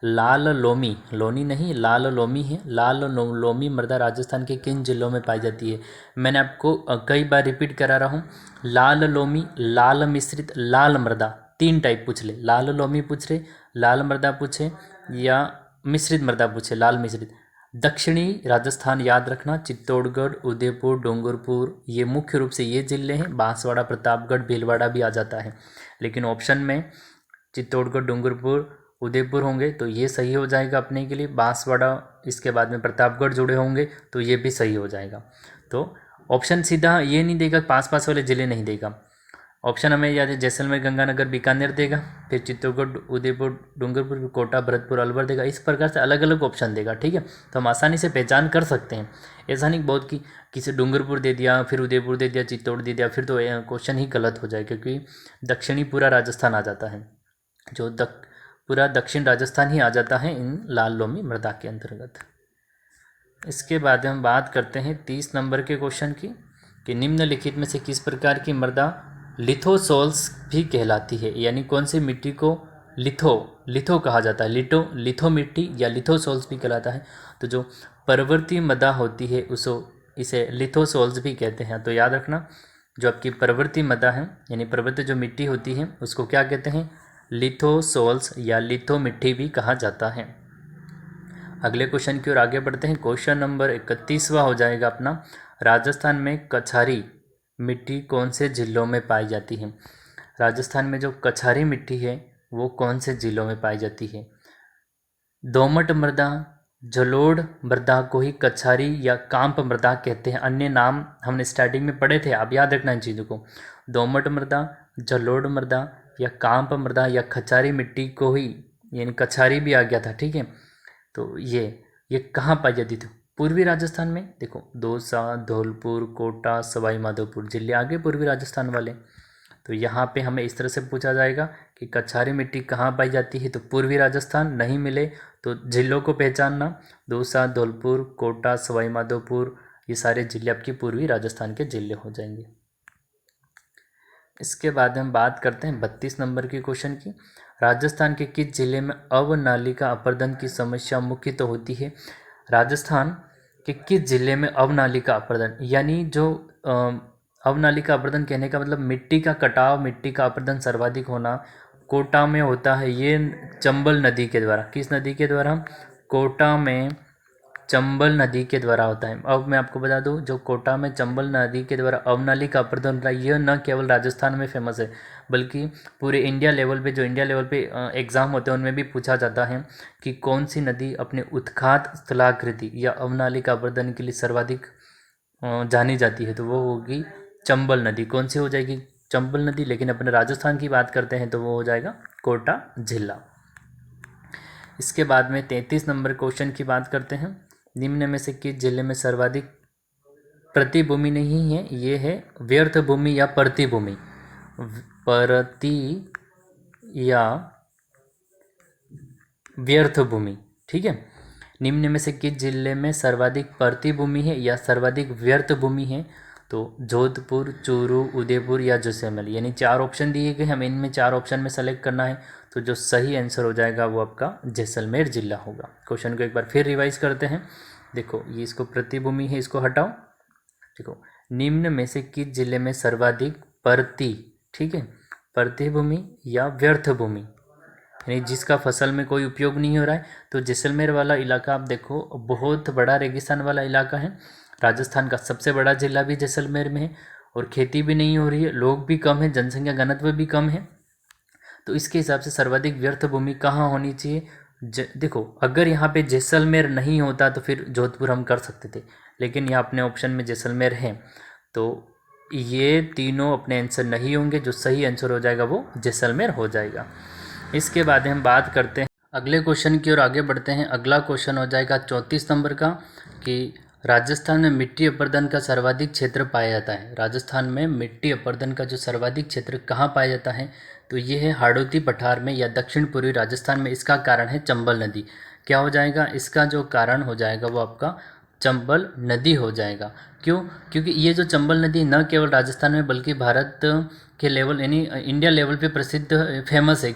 लाल लोमी, लोनी नहीं लाल लोमी है, लोमी मृदा राजस्थान के किन जिलों में पाई जाती है? मैंने आपको कई बार रिपीट करा रहा हूँ, लाल लोमी, लाल मिश्रित, लाल मृदा, 3 टाइप पूछ ले, लाल लोमी पूछ रहे, लाल मृदा पूछे या मिश्रित मृदा पूछे, लाल मिश्रित। दक्षिणी राजस्थान याद रखना, चित्तौड़गढ़, उदयपुर, डूंगरपुर, ये मुख्य रूप से ये जिले हैं। बांसवाड़ा, प्रतापगढ़, भीलवाड़ा भी आ जाता है, लेकिन ऑप्शन में चित्तौड़गढ़, डूंगरपुर, उदयपुर होंगे तो ये सही हो जाएगा अपने के लिए। बांसवाड़ा, इसके बाद में प्रतापगढ़ जुड़े होंगे तो ये भी सही हो जाएगा। तो ऑप्शन सीधा ये नहीं देगा, पास पास वाले ज़िले नहीं देगा। ऑप्शन हमें याद है, जैसलमेर, गंगानगर, बीकानेर देगा, फिर चित्तौड़गढ़, उदयपुर, डूंगरपुर, कोटा, भरतपुर, अलवर देगा। इस प्रकार से अलग अलग ऑप्शन देगा, ठीक है। तो हम आसानी से पहचान कर सकते हैं। ऐसा नहीं बहुत कि किसी डूंगरपुर दे दिया, फिर उदयपुर दे दिया, चित्तौड़ दे दिया, फिर तो क्वेश्चन ही गलत हो जाए, क्योंकि दक्षिणी पूरा राजस्थान आ जाता है, जो पूरा दक्षिण राजस्थान ही आ जाता है इन लाल लोमी मृदा के अंतर्गत। इसके बाद हम बात करते हैं 30 नंबर के क्वेश्चन की, कि निम्नलिखित में से किस प्रकार की मृदा लिथोसोल्स भी कहलाती है? यानी कौन सी मिट्टी को लिथो कहा जाता है? लिथो मिट्टी या लिथोसोल्स भी कहलाता है। तो जो पर्वतीय मृदा होती है इसे लिथोसोल्स भी कहते हैं। तो याद रखना, जो आपकी पर्वतीय मृदा है यानी पर्वतीय जो मिट्टी होती है उसको क्या कहते हैं? लिथोसोल्स या लिथो मिट्टी भी कहा जाता है। अगले क्वेश्चन की ओर आगे बढ़ते हैं। क्वेश्चन नंबर 31वां हो जाएगा अपना, राजस्थान में कछारी मिट्टी कौन से जिलों में पाई जाती है? राजस्थान में जो कछारी मिट्टी है वो कौन से जिलों में पाई जाती है? दोमट मृदा, जलोढ़ मृदा को ही कछारी या कांप मृदा कहते हैं। अन्य नाम हमने स्टार्टिंग में पढ़े थे, आप याद रखना इन चीज़ों को। दोमट मृदा, जलोढ़ मृदा या कांप मृदा या खचारी मिट्टी को ही, यानी कछारी भी आ गया था, ठीक है। तो ये कहाँ पाई जाती थी? पूर्वी राजस्थान में। देखो, दौसा, धौलपुर, कोटा, सवाई माधोपुर जिले आगे पूर्वी राजस्थान वाले। तो यहाँ पे हमें इस तरह से पूछा जाएगा कि कछारी मिट्टी कहाँ पाई जाती है? तो पूर्वी राजस्थान। नहीं मिले तो जिलों को पहचानना, दौसा, धौलपुर, कोटा, सवाई माधोपुर, ये सारे जिले आपके पूर्वी राजस्थान के जिले हो जाएंगे। इसके बाद हम बात करते हैं 32 नंबर के क्वेश्चन की। राजस्थान के किस जिले में अवनालिका अपर्दन की समस्या मुख्य तो होती है? राजस्थान के किस जिले में अवनालिका अपर्दन, यानी जो अवनालिका अपर्दन कहने का मतलब मिट्टी का कटाव, मिट्टी का अपर्दन सर्वाधिक होना कोटा में होता है। ये चंबल नदी के द्वारा, किस नदी के द्वारा? कोटा में चंबल नदी के द्वारा होता है। अब मैं आपको बता दूं, जो कोटा में चंबल नदी के द्वारा अवनालिका अपर्दन होता है, यह न केवल राजस्थान में फेमस है बल्कि पूरे इंडिया लेवल पे, जो इंडिया लेवल पे एग्ज़ाम होते हैं उनमें भी पूछा जाता है कि कौन सी नदी अपने उत्खात स्थलाकृति या अवनालिका अपर्दन के लिए सर्वाधिक जानी जाती है। तो वो होगी चंबल नदी। कौन सी हो जाएगी? चंबल नदी। लेकिन अपने राजस्थान की बात करते हैं तो वो हो जाएगा कोटा जिला। इसके बाद में 33 नंबर क्वेश्चन की बात करते हैं। निम्न में से किस जिले में सर्वाधिक प्रतिभूमि नहीं है? ये है व्यर्थ भूमि या प्रतिभूमि, परति या व्यर्थ भूमि, ठीक है। निम्न में से किस जिले में सर्वाधिक प्रतिभूमि है या सर्वाधिक व्यर्थ भूमि है? तो जोधपुर, चूरू, उदयपुर या जैसलमेर, यानी 4 ऑप्शन दिए गए, हमें इनमें 4 ऑप्शन में सेलेक्ट करना है। तो जो सही आंसर हो जाएगा वो आपका जैसलमेर जिला होगा। क्वेश्चन को एक बार फिर रिवाइज करते हैं। देखो, ये इसको प्रतिभूमि है, इसको हटाओ। देखो, निम्न में से किस जिले में सर्वाधिक ठीक है, प्रतिभूमि या व्यर्थ भूमि, यानी जिसका फसल में कोई उपयोग नहीं हो रहा है। तो जैसलमेर वाला इलाका आप देखो, बहुत बड़ा रेगिस्तान वाला इलाका है। राजस्थान का सबसे बड़ा जिला भी जैसलमेर में है और खेती भी नहीं हो रही है, लोग भी कम है, जनसंख्या घनत्व भी कम है। तो इसके हिसाब से सर्वाधिक व्यर्थ भूमि कहाँ होनी चाहिए? देखो, अगर यहाँ पे जैसलमेर नहीं होता तो फिर जोधपुर हम कर सकते थे, लेकिन यहाँ अपने ऑप्शन में जैसलमेर है, तो ये तीनों अपने आंसर नहीं होंगे। जो सही आंसर हो जाएगा वो जैसलमेर हो जाएगा। इसके बाद हम बात करते हैं अगले क्वेश्चन की ओर आगे बढ़ते हैं। अगला क्वेश्चन हो जाएगा 34 नंबर का, कि राजस्थान में मिट्टी अपर्दन का सर्वाधिक क्षेत्र पाया जाता है। राजस्थान में मिट्टी अपर्दन का जो सर्वाधिक क्षेत्र कहाँ पाया जाता है? तो ये है हाड़ौती पठार में या दक्षिण पूर्वी राजस्थान में। इसका कारण है चंबल नदी। क्या हो जाएगा? इसका जो कारण हो जाएगा वो आपका चंबल नदी हो जाएगा। क्यों? क्योंकि ये जो चंबल नदी न केवल राजस्थान में बल्कि भारत के लेवल यानी इंडिया लेवल पे प्रसिद्ध फेमस है।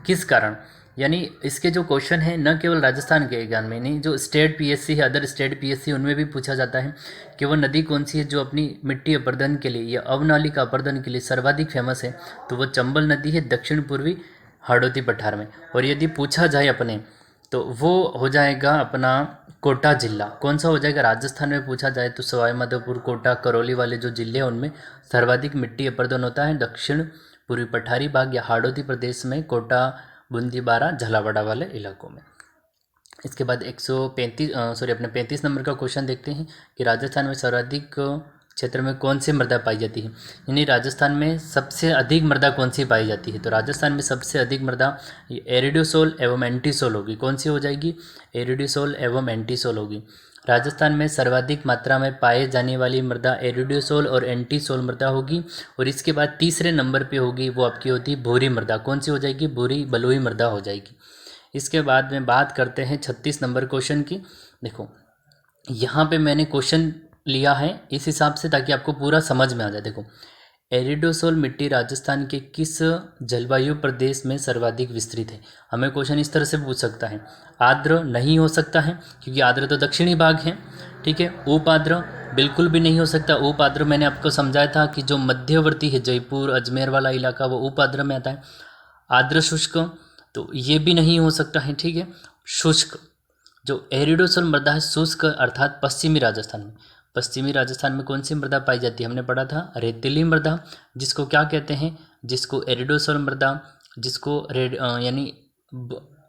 किस कारण? यानी इसके जो क्वेश्चन है न केवल राजस्थान के ज्ञान में नहीं, जो स्टेट पीएससी है, अदर स्टेट पीएससी, उनमें भी पूछा जाता है कि वो नदी कौन सी है जो अपनी मिट्टी अपर्दन के लिए या अवनालिका अपर्दन के लिए सर्वाधिक फेमस है। तो वो चंबल नदी है दक्षिण पूर्वी हाड़ौती पठार में। और यदि पूछा जाए अपने तो वो हो जाएगा अपना कोटा जिला। कौन सा हो जाएगा? राजस्थान में पूछा जाए तो सवाई माधोपुर, कोटा, करौली वाले जो जिले हैं उनमें सर्वाधिक मिट्टी अपर्दन होता है दक्षिण पूर्वी पठारी भाग या हाड़ौती प्रदेश में, कोटा, बूंदी, बारा, झालावाड़ वाले इलाकों में। इसके बाद 35 नंबर का क्वेश्चन देखते हैं कि राजस्थान में सर्वाधिक क्षेत्र में कौन सी मृदा पाई जाती है। यानी राजस्थान में सबसे अधिक मृदा कौन सी पाई जाती है? तो राजस्थान में सबसे अधिक मृदा एरिडोसोल एवं एंटीसोल होगी। कौन सी हो जाएगी? एरिडोसोल एवं एंटीसोल होगी। राजस्थान में सर्वाधिक मात्रा में पाए जाने वाली मृदा एरिडोसोल और एंटीसोल मृदा होगी। और इसके बाद तीसरे नंबर पे होगी वो आपकी होती है भूरी मृदा। कौन सी हो जाएगी? भूरी बलुई मृदा हो जाएगी। इसके बाद में बात करते हैं 36 नंबर क्वेश्चन की। देखो यहाँ पे मैंने क्वेश्चन लिया है इस हिसाब से ताकि आपको पूरा समझ में आ जाए। देखो, एरिडोसोल मिट्टी राजस्थान के किस जलवायु प्रदेश में सर्वाधिक विस्तृत है? हमें क्वेश्चन इस तरह से पूछ सकता है। आर्द्र नहीं हो सकता है क्योंकि आर्द्र तो दक्षिणी भाग है, ठीक है। उपाद्र बिल्कुल भी नहीं हो सकता। उपाद्र मैंने आपको समझाया था कि जो मध्यवर्ती है, जयपुर अजमेर वाला इलाका, वो उपाद्र में आता है। आर्द्र शुष्क तो ये भी नहीं हो सकता है, ठीक है। शुष्क, जो एरिडोसोल मृदा है शुष्क अर्थात पश्चिमी राजस्थान में। पश्चिमी राजस्थान में कौन सी मृदा पाई जाती है? हमने पढ़ा था रेतीली मृदा, जिसको क्या कहते हैं? जिसको एरिडोसोल मृदा, जिसको यानी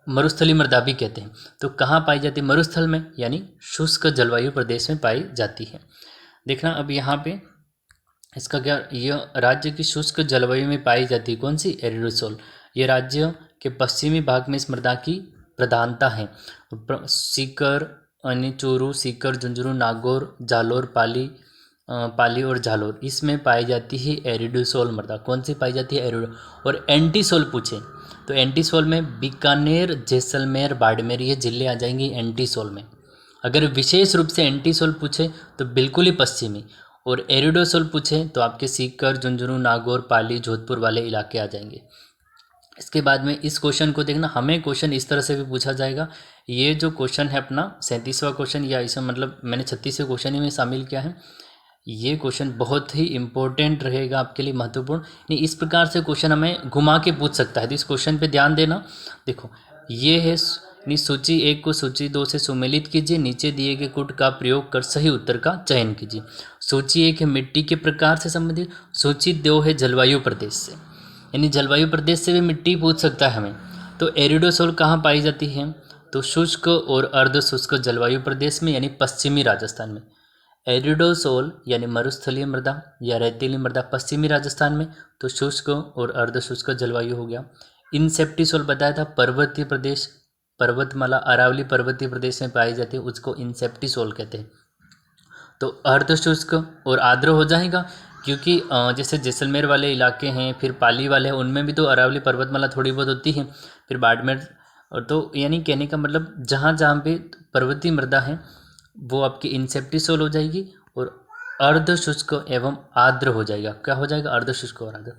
मरुस्थली मृदा भी कहते हैं। तो कहाँ पाई जाती है? मरुस्थल में, यानी शुष्क जलवायु प्रदेश में पाई जाती है। देखना अब यहाँ पे इसका क्या, यह राज्य की शुष्क जलवायु में पाई जाती है कौन सी? एरिडोसोल। ये राज्य के पश्चिमी भाग में इस मृदा की प्रधानता है। सीकर यानी चूरू, सीकर, झुंझुनू, नागौर, जालोर, पाली और झालोर, इसमें पाई जाती है एरिडोसोल मृदा। कौन सी पाई जाती है? एरिडो। और एंटीसोल पूछे तो एंटीसोल में बीकानेर, जैसलमेर, बाड़मेर ये जिले आ जाएंगे एंटीसोल में। अगर विशेष रूप से एंटीसोल पूछे तो बिल्कुल ही पश्चिमी, और एरिडोसोल पूछे तो आपके सीकर, झुंझुनू, नागौर, पाली, जोधपुर वाले इलाके आ जाएंगे। इसके बाद में इस क्वेश्चन को देखना, हमें क्वेश्चन इस तरह से भी पूछा जाएगा। ये जो क्वेश्चन है अपना 37वां क्वेश्चन, या इसे मतलब मैंने 36वें क्वेश्चन ही में शामिल किया है। ये क्वेश्चन बहुत ही इंपॉर्टेंट रहेगा आपके लिए, महत्वपूर्ण। नहीं, इस प्रकार से क्वेश्चन हमें घुमा के पूछ सकता है, तो इस क्वेश्चन पे ध्यान देना। देखो ये है सूची 1 को सूची 2 से सुमेलित कीजिए, नीचे दिए गए कूट का प्रयोग कर सही उत्तर का चयन कीजिए। सूची 1 है मिट्टी के प्रकार से संबंधित, सूची 2 है जलवायु प्रदेश से, यानी जलवायु प्रदेश से भी मिट्टी पूछ सकता है हमें। तो एरिडोसोल कहाँ पाई जाती है? तो शुष्क और अर्ध शुष्क जलवायु प्रदेश में, यानी पश्चिमी राजस्थान में। एरिडोसोल यानी मरुस्थलीय मृदा या रेतीली मृदा पश्चिमी राजस्थान में, तो शुष्क और अर्ध शुष्क जलवायु हो गया। इंसेप्टिसोल बताया था पर्वतीय प्रदेश, पर्वतमाला, अरावली पर्वतीय प्रदेश में पाई जाती है, उसको इंसेप्टिसोल कहते हैं। तो अर्ध शुष्क और आर्द्र हो जाएगा, क्योंकि जैसे जैसलमेर वाले इलाके हैं, फिर पाली वाले हैं, उनमें भी तो अरावली पर्वतमाला थोड़ी बहुत होती है, फिर बाड़मेर, और तो यानी कहने का मतलब जहाँ जहाँ पे पर्वतीय मृदा है वो आपकी इंसेप्टिसोल हो जाएगी, और अर्ध शुष्क एवं आर्द्र हो जाएगा। क्या हो जाएगा? अर्ध शुष्क और आर्द्र।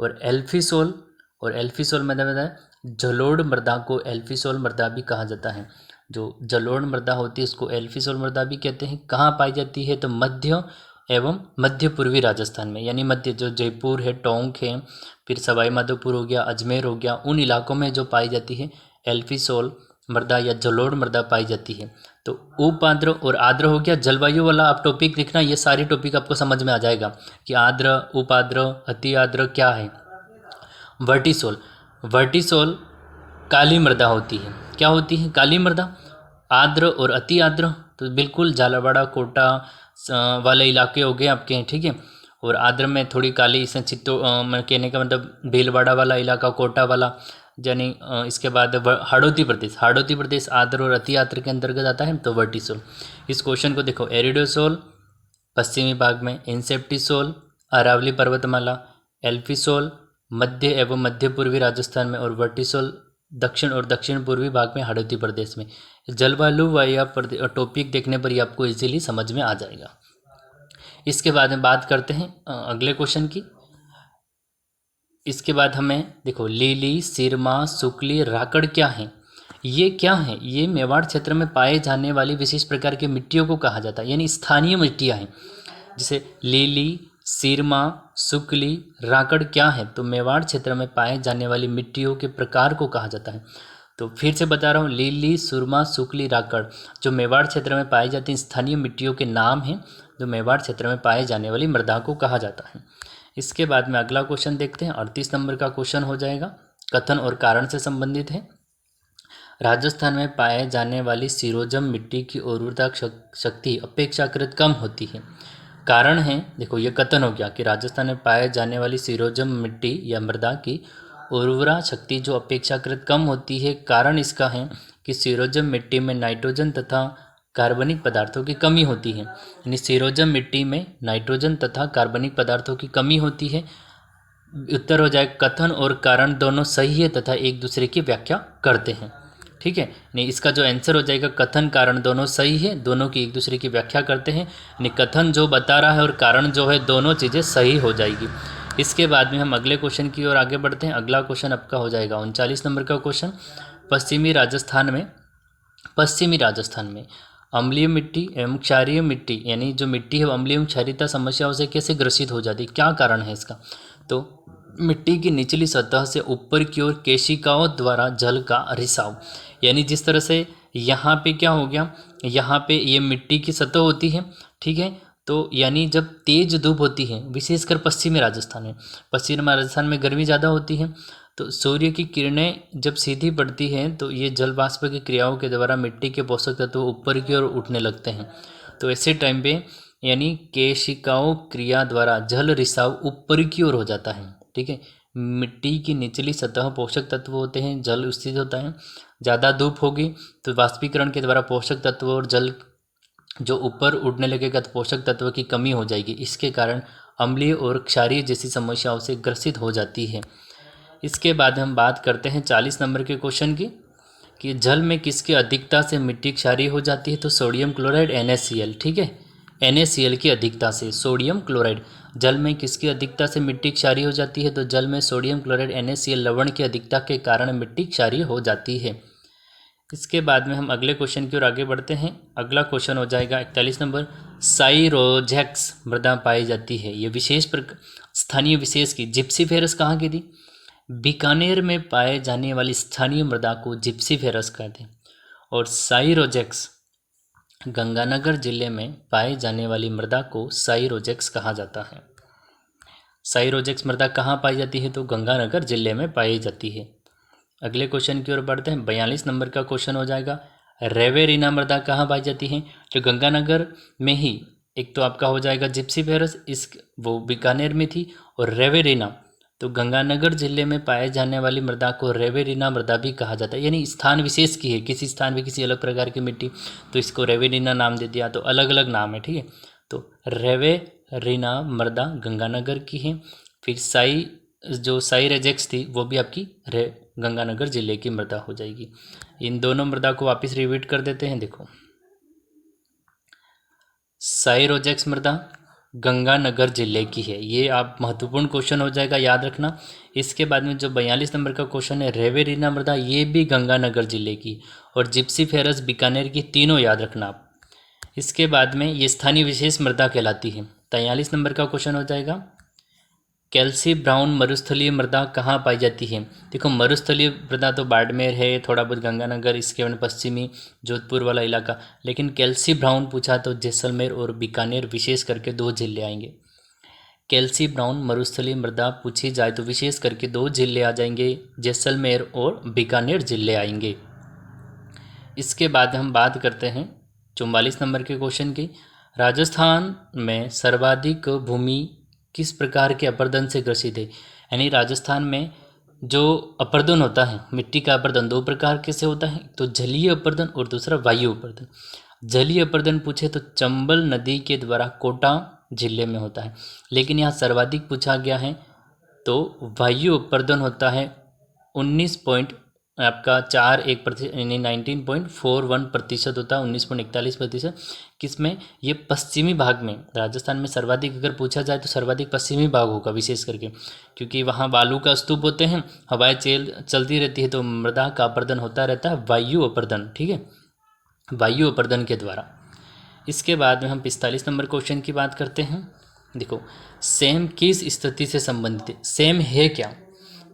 और एल्फिसोल, और एल्फिसोल मैंने बताया जलोढ़ मृदा को एल्फिसोल मृदा भी कहा जाता है। जो जलोढ़ मृदा होती है उसको एल्फिसोल मृदा भी कहते हैं। कहाँ पाई जाती है? तो मध्य एवं मध्य पूर्वी राजस्थान में, यानी मध्य, जो जयपुर है, टोंक है, फिर सवाई माधोपुर हो गया, अजमेर हो गया, उन इलाकों में जो पाई जाती है एल्फिसोल मृदा या जलोढ़ मृदा पाई जाती है। तो उपाद्र और आर्द्र हो गया। जलवायु वाला आप टॉपिक लिखना, ये सारी टॉपिक आपको समझ में आ जाएगा कि आर्द्र, उपाद्र, अति आर्द्र क्या है। वर्टिसोल, वर्टिसोल काली मृदा होती है। क्या होती है? काली मृदा। आर्द्र और अति आर्द्र तो बिल्कुल झालावाड़, कोटा वाले इलाके हो गए आपके, ठीक है। और आर्द्र में थोड़ी काली, इसमें मैं कहने का मतलब भीलवाड़ा वाला इलाका, कोटा वाला, यानी इसके बाद हाड़ौती प्रदेश, हाड़ौती प्रदेश आर्द्र और अति आर्द्र के अंतर्गत आता है। तो वर्टिसोल, इस क्वेश्चन को देखो, एरिडोसोल पश्चिमी भाग में, इंसेप्टिसोल अरावली पर्वतमाला, एल्फिसोल मध्य एवं मध्य पूर्वी राजस्थान में, और वर्टिसोल दक्षिण और दक्षिण पूर्वी भाग में हाड़ौती प्रदेश में। जलवायु या टॉपिक देखने पर ही आपको इजीली समझ में आ जाएगा। इसके बाद में बात करते हैं अगले क्वेश्चन की। इसके बाद हमें देखो लीली, सिरमा, सुकली, राकड़ क्या है, ये क्या है, ये मेवाड़ क्षेत्र में पाए जाने वाली विशेष प्रकार की मिट्टियों को कहा जाता है, यानी स्थानीय मिट्टियाँ हैं। जैसे लीली, सिरमा, सुकली, राकड़ क्या है, तो मेवाड़ क्षेत्र में पाए जाने वाली मिट्टियों के प्रकार को कहा जाता है। तो फिर से बता रहा हूँ, लीली, सुरमा, सुकली, राकड़ जो मेवाड़ क्षेत्र में पाई जाती स्थानीय मिट्टियों के नाम हैं, जो मेवाड़ क्षेत्र में पाए जाने वाली मृदा को कहा जाता है। इसके बाद में अगला क्वेश्चन देखते हैं, 38 नंबर का क्वेश्चन हो जाएगा, कथन और कारण से संबंधित है। राजस्थान में पाए जाने वाली सिरोजम मिट्टी की उर्वरता शक्ति अपेक्षाकृत कम होती है। कारण है, देखो ये कथन हो गया कि राजस्थान में पाए जाने वाली सिरोजम मिट्टी या मृदा की उर्वरा शक्ति जो अपेक्षाकृत कम होती है। कारण इसका है कि सिरोजम मिट्टी में नाइट्रोजन तथा कार्बनिक पदार्थों की कमी होती है, यानी सिरोजम मिट्टी में नाइट्रोजन तथा कार्बनिक पदार्थों की कमी होती है। उत्तर हो जाए कथन और कारण दोनों सही है तथा एक दूसरे की व्याख्या करते हैं। ठीक है, नहीं इसका जो आंसर हो जाएगा कथन कारण दोनों सही है, दोनों की एक दूसरे की व्याख्या करते हैं, नहीं कथन जो बता रहा है और कारण जो है दोनों चीज़ें सही हो जाएगी। इसके बाद में हम अगले क्वेश्चन की ओर आगे बढ़ते हैं। अगला क्वेश्चन आपका हो जाएगा 39 नंबर का क्वेश्चन, पश्चिमी राजस्थान में अम्लीय मिट्टी एवं क्षारीय मिट्टी, यानी जो मिट्टी है वो अम्लीय एवं क्षारीयता समस्याओं से कैसे ग्रसित हो जाती है, क्या कारण है इसका। तो मिट्टी की निचली सतह से ऊपर की ओर केशिकाओं द्वारा जल का रिसाव, यानी जिस तरह से यहाँ पे क्या हो गया, यहाँ पे ये मिट्टी की सतह होती है, ठीक है, तो यानी जब तेज धूप होती है, विशेषकर पश्चिमी राजस्थान में गर्मी ज़्यादा होती है, तो सूर्य की किरणें जब सीधी पड़ती हैं तो ये जल वाष्प की क्रियाओं के द्वारा मिट्टी के पोषक तत्व ऊपर की ओर उठने लगते हैं। तो ऐसे टाइम पे यानी केशिकाओं क्रिया द्वारा जल रिसाव ऊपर की ओर हो जाता है। ठीक है, मिट्टी की निचली सतह पोषक तत्व होते हैं, जल स्थित होता है, ज़्यादा धूप होगी तो वाष्पीकरण के द्वारा पोषक तत्व और जल जो ऊपर उड़ने लगेगा तो पोषक तत्व की कमी हो जाएगी, इसके कारण अम्लीय और क्षारीय जैसी समस्याओं से ग्रसित हो जाती है। इसके बाद हम बात करते हैं 40 नंबर के क्वेश्चन की, कि जल में किसकी अधिकता से मिट्टी क्षारीय हो जाती है, तो सोडियम क्लोराइड NaCl। ठीक है, NaCl की अधिकता से सोडियम क्लोराइड, जल में किसकी अधिकता से मिट्टी क्षारीय हो जाती है, तो जल में सोडियम क्लोराइड NaCl लवण की अधिकता के कारण मिट्टी क्षारीय हो जाती है। इसके बाद में हम अगले क्वेश्चन की ओर आगे बढ़ते हैं। अगला क्वेश्चन हो जाएगा 41 नंबर, साइरोजेक्स मृदा पाई जाती है, ये स्थानीय विशेष की जिप्सीफेरस कहाँ की थी, बीकानेर में पाए जाने वाली स्थानीय मृदा को जिप्सीफेरस कहते हैं। और साइरोजेक्स गंगानगर जिले में पाए जाने वाली मृदा को साइरोजेक्स कहा जाता है। साइरोजेक्स मृदा कहाँ पाई जाती है, तो गंगानगर जिले में पाई जाती है। अगले क्वेश्चन की ओर बढ़ते हैं, 42 नंबर का क्वेश्चन हो जाएगा, रेवेरिना मृदा कहाँ पाई जाती है, जो गंगानगर में ही, एक तो आपका हो जाएगा जिप्सीफेरस, वो बीकानेर में थी, और रेवेरिना तो गंगानगर जिले में पाए जाने वाली मृदा को रेवेरिना मृदा भी कहा जाता है, यानी स्थान विशेष की है, किसी स्थान में किसी अलग प्रकार की मिट्टी, तो इसको रेवेरिना नाम दे दिया, तो अलग अलग नाम है। ठीक है, तो रेवेरिना मृदा गंगानगर की है। फिर साइरोजेक्स थी वो भी आपकी गंगानगर जिले की मृदा हो जाएगी। इन दोनों मृदा को वापस रिपीट कर देते हैं। देखो, साइरोजेक्स मृदा गंगानगर जिले की है, ये आप महत्वपूर्ण क्वेश्चन हो जाएगा, याद रखना। इसके बाद में जो 42 नंबर का क्वेश्चन है, रेवेरिना मृदा, ये भी गंगानगर जिले की, और जिप्सीफेरस बीकानेर की, तीनों याद रखना आप। इसके बाद में ये स्थानीय विशेष मृदा कहलाती है। 43 नंबर का क्वेश्चन हो जाएगा, कैल्सी ब्राउन मरुस्थलीय मृदा कहाँ पाई जाती है। देखो, मरुस्थलीय मृदा तो बाड़मेर है, थोड़ा बहुत गंगानगर, इसके बाद पश्चिमी जोधपुर वाला इलाका, लेकिन कैल्सी ब्राउन पूछा तो जैसलमेर और बीकानेर विशेष करके 2 जिले आएंगे। कैल्सी ब्राउन मरुस्थलीय मृदा पूछी जाए तो विशेष करके 2 जिले आ जाएंगे, जैसलमेर और बीकानेर जिले आएंगे। इसके बाद हम बात करते हैं 44 नंबर के क्वेश्चन की, राजस्थान में सर्वाधिक भूमि किस प्रकार के अपर्दन से ग्रसित है, यानी राजस्थान में जो अपर्दन होता है, मिट्टी का अपर्दन 2 प्रकार के से होता है, तो जलीय अपर्दन और दूसरा वायु अपर्दन। जलीय अपर्दन पूछे तो चंबल नदी के द्वारा कोटा जिले में होता है, लेकिन यहाँ सर्वाधिक पूछा गया है तो वायु अपर्दन होता है आपका 4 1% यानी 19.41% होता है, 19.41%। किसमें? ये पश्चिमी भाग में, राजस्थान में सर्वाधिक अगर पूछा जाए तो सर्वाधिक पश्चिमी भाग होगा विशेष करके, क्योंकि वहाँ बालू का स्तूप होते हैं, हवाएं चलती रहती है, तो मृदा का अपर्दन होता रहता है, वायु अपर्दन, ठीक है, वायु अपर्दन के द्वारा। इसके बाद में हम 45 नंबर क्वेश्चन की बात करते हैं। देखो, सेम किस स्थिति से संबंधित है? सेम है क्या?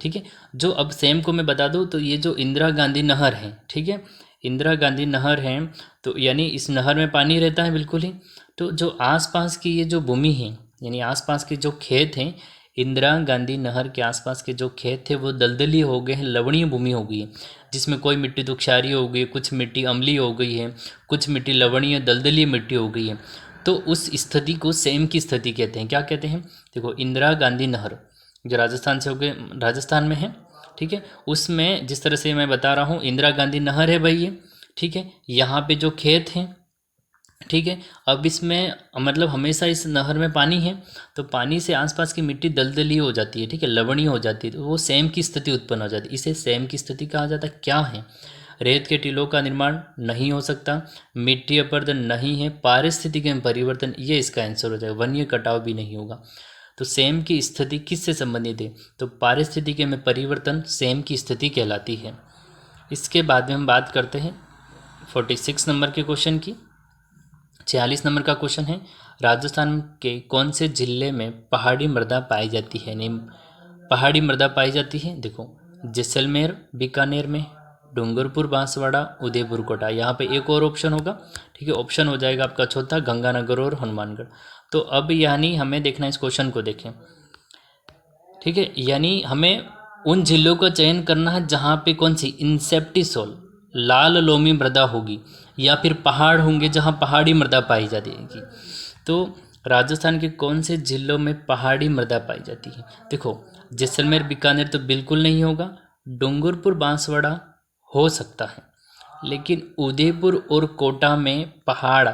ठीक है, जो अब सेम को मैं बता दूं तो ये जो इंदिरा गांधी नहर है, ठीक है, इंदिरा गांधी नहर है, तो यानी इस नहर में पानी रहता है बिल्कुल ही। तो जो आसपास की ये जो भूमि है, यानी आसपास के जो खेत हैं, इंदिरा गांधी नहर के आसपास के जो खेत थे वो दलदली हो गए हैं, लवणीय भूमि हो गई है, जिसमें कोई मिट्टी तो क्षारीय हो गई है, कुछ मिट्टी अम्लीय हो गई है, कुछ मिट्टी लवणीय दलदलीय मिट्टी हो गई है। तो उस स्थिति को सेम की स्थिति कहते हैं। क्या कहते हैं? देखो, इंदिरा गांधी नहर जो राजस्थान से होकर राजस्थान में है, ठीक है, उसमें जिस तरह से मैं बता रहा हूँ इंदिरा गांधी नहर है भाई ये, ठीक है, यहाँ पे जो खेत हैं, ठीक है, अब इसमें मतलब हमेशा इस नहर में पानी है, तो पानी से आसपास की मिट्टी दलदली हो जाती है, ठीक है, लवणीय हो जाती है, तो वो सेम की स्थिति उत्पन्न हो जाती है। इसे सेम की स्थिति कहा जाता है। क्या है? रेत के टीलों का निर्माण नहीं हो सकता, मिट्टी अपरदन नहीं है, पारिस्थितिकी में परिवर्तन, ये इसका आंसर हो जाएगा। वन्य कटाव भी नहीं होगा। तो सेम की स्थिति किससे संबंधित है? तो पारिस्थितिकी में परिवर्तन सेम की स्थिति कहलाती है। इसके बाद में हम बात करते हैं 46 नंबर के क्वेश्चन की। 46 नंबर का क्वेश्चन है, राजस्थान के कौन से जिले में पहाड़ी मृदा पाई जाती है? नहीं, पहाड़ी मृदा पाई जाती है, देखो, जैसलमेर बीकानेर में, डूंगरपुर बांसवाड़ा, उदयपुर कोटा। यहाँ पे एक और ऑप्शन होगा, ठीक है, ऑप्शन हो जाएगा आपका चौथा, गंगानगर और हनुमानगढ़। तो अब यानी हमें देखना, इस क्वेश्चन को देखें, ठीक है, यानी हमें उन जिलों का चयन करना है जहाँ पे कौन सी इंसेप्टिसोल लाल लोमी मृदा होगी, या फिर पहाड़ होंगे जहाँ पहाड़ी मृदा पाई जाएगी। तो राजस्थान के कौन से जिलों में पहाड़ी मृदा पाई जाती है? देखो, जैसलमेर बीकानेर तो बिल्कुल नहीं होगा, डूंगरपुर बांसवाड़ा हो सकता है, लेकिन उदयपुर और कोटा में पहाड़,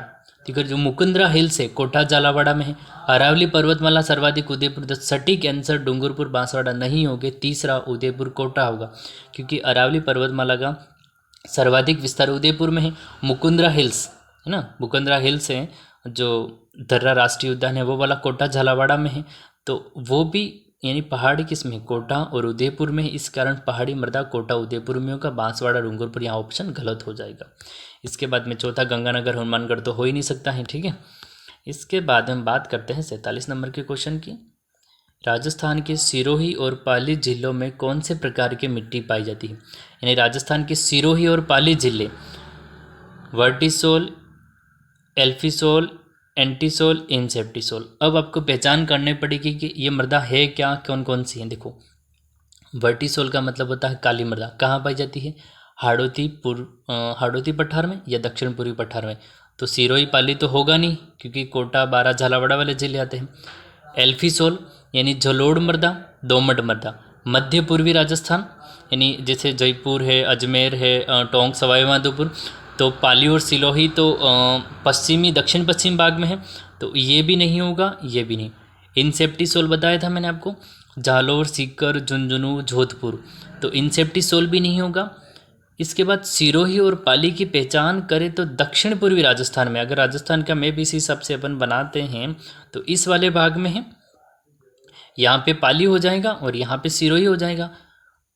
ठीक है, जो मुकुंदरा हिल्स है कोटा झालावाड़ा में है, अरावली पर्वतमाला सर्वाधिक उदयपुर, तो सटीक आंसर डूंगरपुर बांसवाड़ा नहीं होगे, तीसरा उदयपुर कोटा होगा, क्योंकि अरावली पर्वतमाला का सर्वाधिक विस्तार उदयपुर में है। मुकुंदरा हिल्स है ना, मुकुंदरा हिल्स है जो दर्रा राष्ट्रीय उद्यान है, वो वाला कोटा झालावाड़ा में है, तो वो भी यानी पहाड़ी किस में? कोटा और उदयपुर में है। इस कारण पहाड़ी मृदा कोटा उदयपुर में होगा, बांसवाड़ा डूंगरपुर यहाँ ऑप्शन गलत हो जाएगा। इसके बाद में चौथा गंगानगर हनुमानगढ़ तो हो ही नहीं सकता है, ठीक है। इसके बाद हम बात करते हैं 47 नंबर के क्वेश्चन की। राजस्थान के सिरोही और पाली जिलों में कौन से प्रकार की मिट्टी पाई जाती है? यानी राजस्थान के सिरोही और पाली जिले, वर्टिसोल, एल्फिसोल, एंटीसोल, इंसेप्टिसोल। अब आपको पहचान करनी पड़ेगी कि ये मृदा है क्या, कौन कौन सी है। देखो, वर्टिसोल का मतलब होता है काली मृदा, कहाँ पाई जाती है? हाड़ौती पठार में या दक्षिण पूर्वी पठार में। तो सिरोही पाली तो होगा नहीं, क्योंकि कोटा बारा झालावाड़ा वाले जिले आते हैं। एल्फिसोल यानी जलोढ़ मृदा, दोमट मृदा, मध्य पूर्वी राजस्थान, यानी जैसे जयपुर है, अजमेर है, टोंक, सवाई माधोपुर। तो पाली और सिरोही तो पश्चिमी दक्षिण पश्चिम भाग में है, तो ये भी नहीं होगा, ये भी नहीं। इंसेप्टिसोल बताया था मैंने आपको, जालोर, सीकर, झुंझुनू, जोधपुर, तो इंसेप्टिसोल भी नहीं होगा। इसके बाद सिरोही और पाली की पहचान करें तो दक्षिण पूर्वी राजस्थान में, अगर राजस्थान का मैप इसी हिसाब से अपन बनाते हैं तो इस वाले भाग में है, यहाँ पे पाली हो जाएगा और यहाँ पे सिरोही हो जाएगा।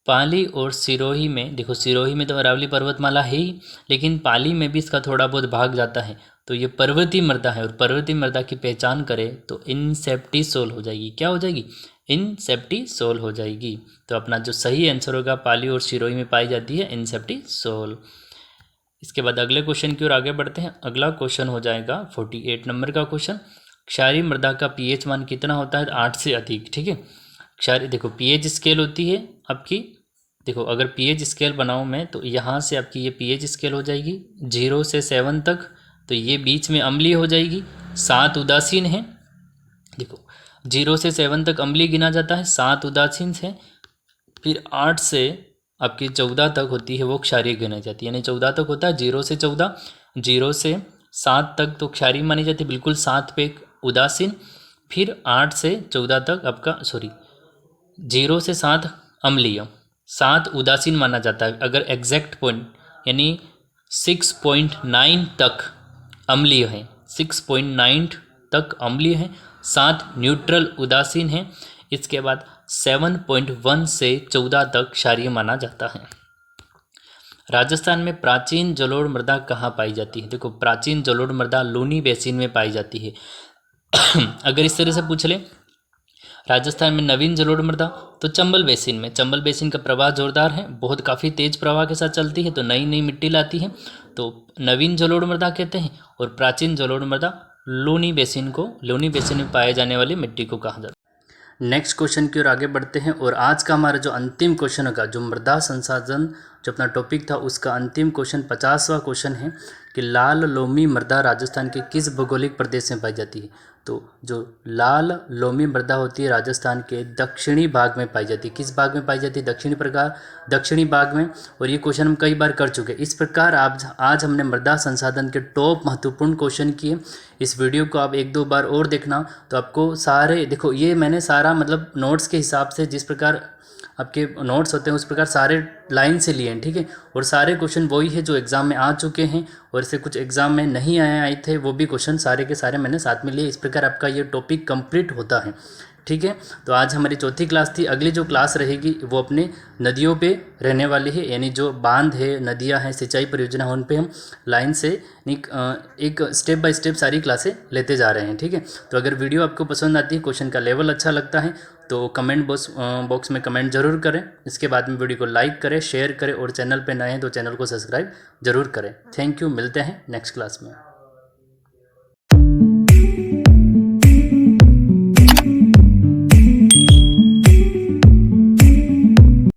पाली और सिरोही में, देखो सिरोही में तो अरावली पर्वतमाला है ही, लेकिन पाली में भी इसका थोड़ा बहुत भाग जाता है, तो ये पर्वतीय मृदा है, और पर्वतीय मृदा की पहचान करें तो इंसेप्टिसोल हो जाएगी। क्या हो जाएगी? इंसेप्टिसोल हो जाएगी। तो अपना जो सही आंसर होगा, पाली और सिरोही में पाई जाती है इंसेप्टिसोल। इसके बाद अगले क्वेश्चन की ओर आगे बढ़ते हैं। अगला क्वेश्चन हो जाएगा 48 नंबर का क्वेश्चन। क्षारीय मृदा का पीएच मान कितना होता है? 8 से अधिक, ठीक है। क्षारीय, देखो पीएच स्केल होती है आपकी, देखो अगर पीएच स्केल बनाऊँ मैं तो यहाँ से आपकी ये पीएच स्केल हो जाएगी 0 से 7 तक, तो ये बीच में अम्लीय हो जाएगी, 7 उदासीन है। देखो 0 से 7 तक अम्लीय गिना जाता है, 7 उदासीन है, फिर 8 से आपकी 14 तक होती है वो क्षारीय गिनाई जाती है। यानी 14 तक होता है, 0 से 14, 0 से 7 तक तो क्षारीय मानी जाती है, बिल्कुल 7 पे उदासीन, फिर 8 से 14 तक आपका 0 से 7 अम्लीय, 7 उदासीन माना जाता है। अगर एग्जैक्ट पॉइंट यानी 6.9 तक अम्लीय है, 6.9 तक अम्लीय है, 7 न्यूट्रल उदासीन है, इसके बाद 7.1 से 14 तक क्षारीय माना जाता है। राजस्थान में प्राचीन जलोढ़ मृदा कहाँ पाई जाती है? देखो, प्राचीन जलोढ़ मृदा लूनी बेसिन में पाई जाती है। अगर इस तरह से पूछ ले राजस्थान में नवीन जलोढ़ मृदा, तो चंबल बेसिन में। चंबल बेसिन का प्रवाह जोरदार है, बहुत काफ़ी तेज प्रवाह के साथ चलती है, तो नई नई मिट्टी लाती है, तो नवीन जलोढ़ मृदा कहते हैं। और प्राचीन जलोढ़ मृदा लूनी बेसिन में पाए जाने वाली मिट्टी को कहा जाता है। नेक्स्ट क्वेश्चन की ओर आगे बढ़ते हैं, और आज का हमारा जो अंतिम क्वेश्चन होगा, जो मृदा संसाधन जो अपना टॉपिक था उसका अंतिम क्वेश्चन 50वां क्वेश्चन है कि लाल लोमी मृदा राजस्थान के किस भौगोलिक प्रदेश में पाई जाती है? तो जो लाल लोमी मृदा होती है राजस्थान के दक्षिणी भाग में पाई जाती है। किस भाग में पाई जाती है? दक्षिणी भाग में। और ये क्वेश्चन हम कई बार कर चुके हैं। इस प्रकार आज हमने मृदा संसाधन के टॉप महत्वपूर्ण क्वेश्चन किए। इस वीडियो को आप 1-2 बार और देखना, तो आपको सारे, देखो ये मैंने सारा मतलब नोट्स के हिसाब से, जिस प्रकार आपके नोट्स होते हैं उस प्रकार सारे लाइन से लिए हैं, ठीक है। और सारे क्वेश्चन वही है जो एग्ज़ाम में आ चुके हैं, और इससे कुछ एग्ज़ाम में नहीं आए थे, वो भी क्वेश्चन सारे के सारे मैंने साथ में लिए। इस प्रकार आपका ये टॉपिक कंप्लीट होता है, ठीक है। तो आज हमारी चौथी क्लास थी। अगली जो क्लास रहेगी वो अपने नदियों पे रहने वाली है, यानी जो बांध है, नदियाँ हैं, सिंचाई परियोजना, उन पे हम लाइन से एक स्टेप बाय स्टेप सारी क्लासें लेते जा रहे हैं, ठीक है। तो अगर वीडियो आपको पसंद आती है, क्वेश्चन का लेवल अच्छा लगता है, तो कमेंट बॉक्स में कमेंट ज़रूर करें। इसके बाद में वीडियो को लाइक करें, शेयर करें, और चैनल पे नए हैं तो चैनल को सब्सक्राइब ज़रूर करें। थैंक यू, मिलते हैं नेक्स्ट क्लास में।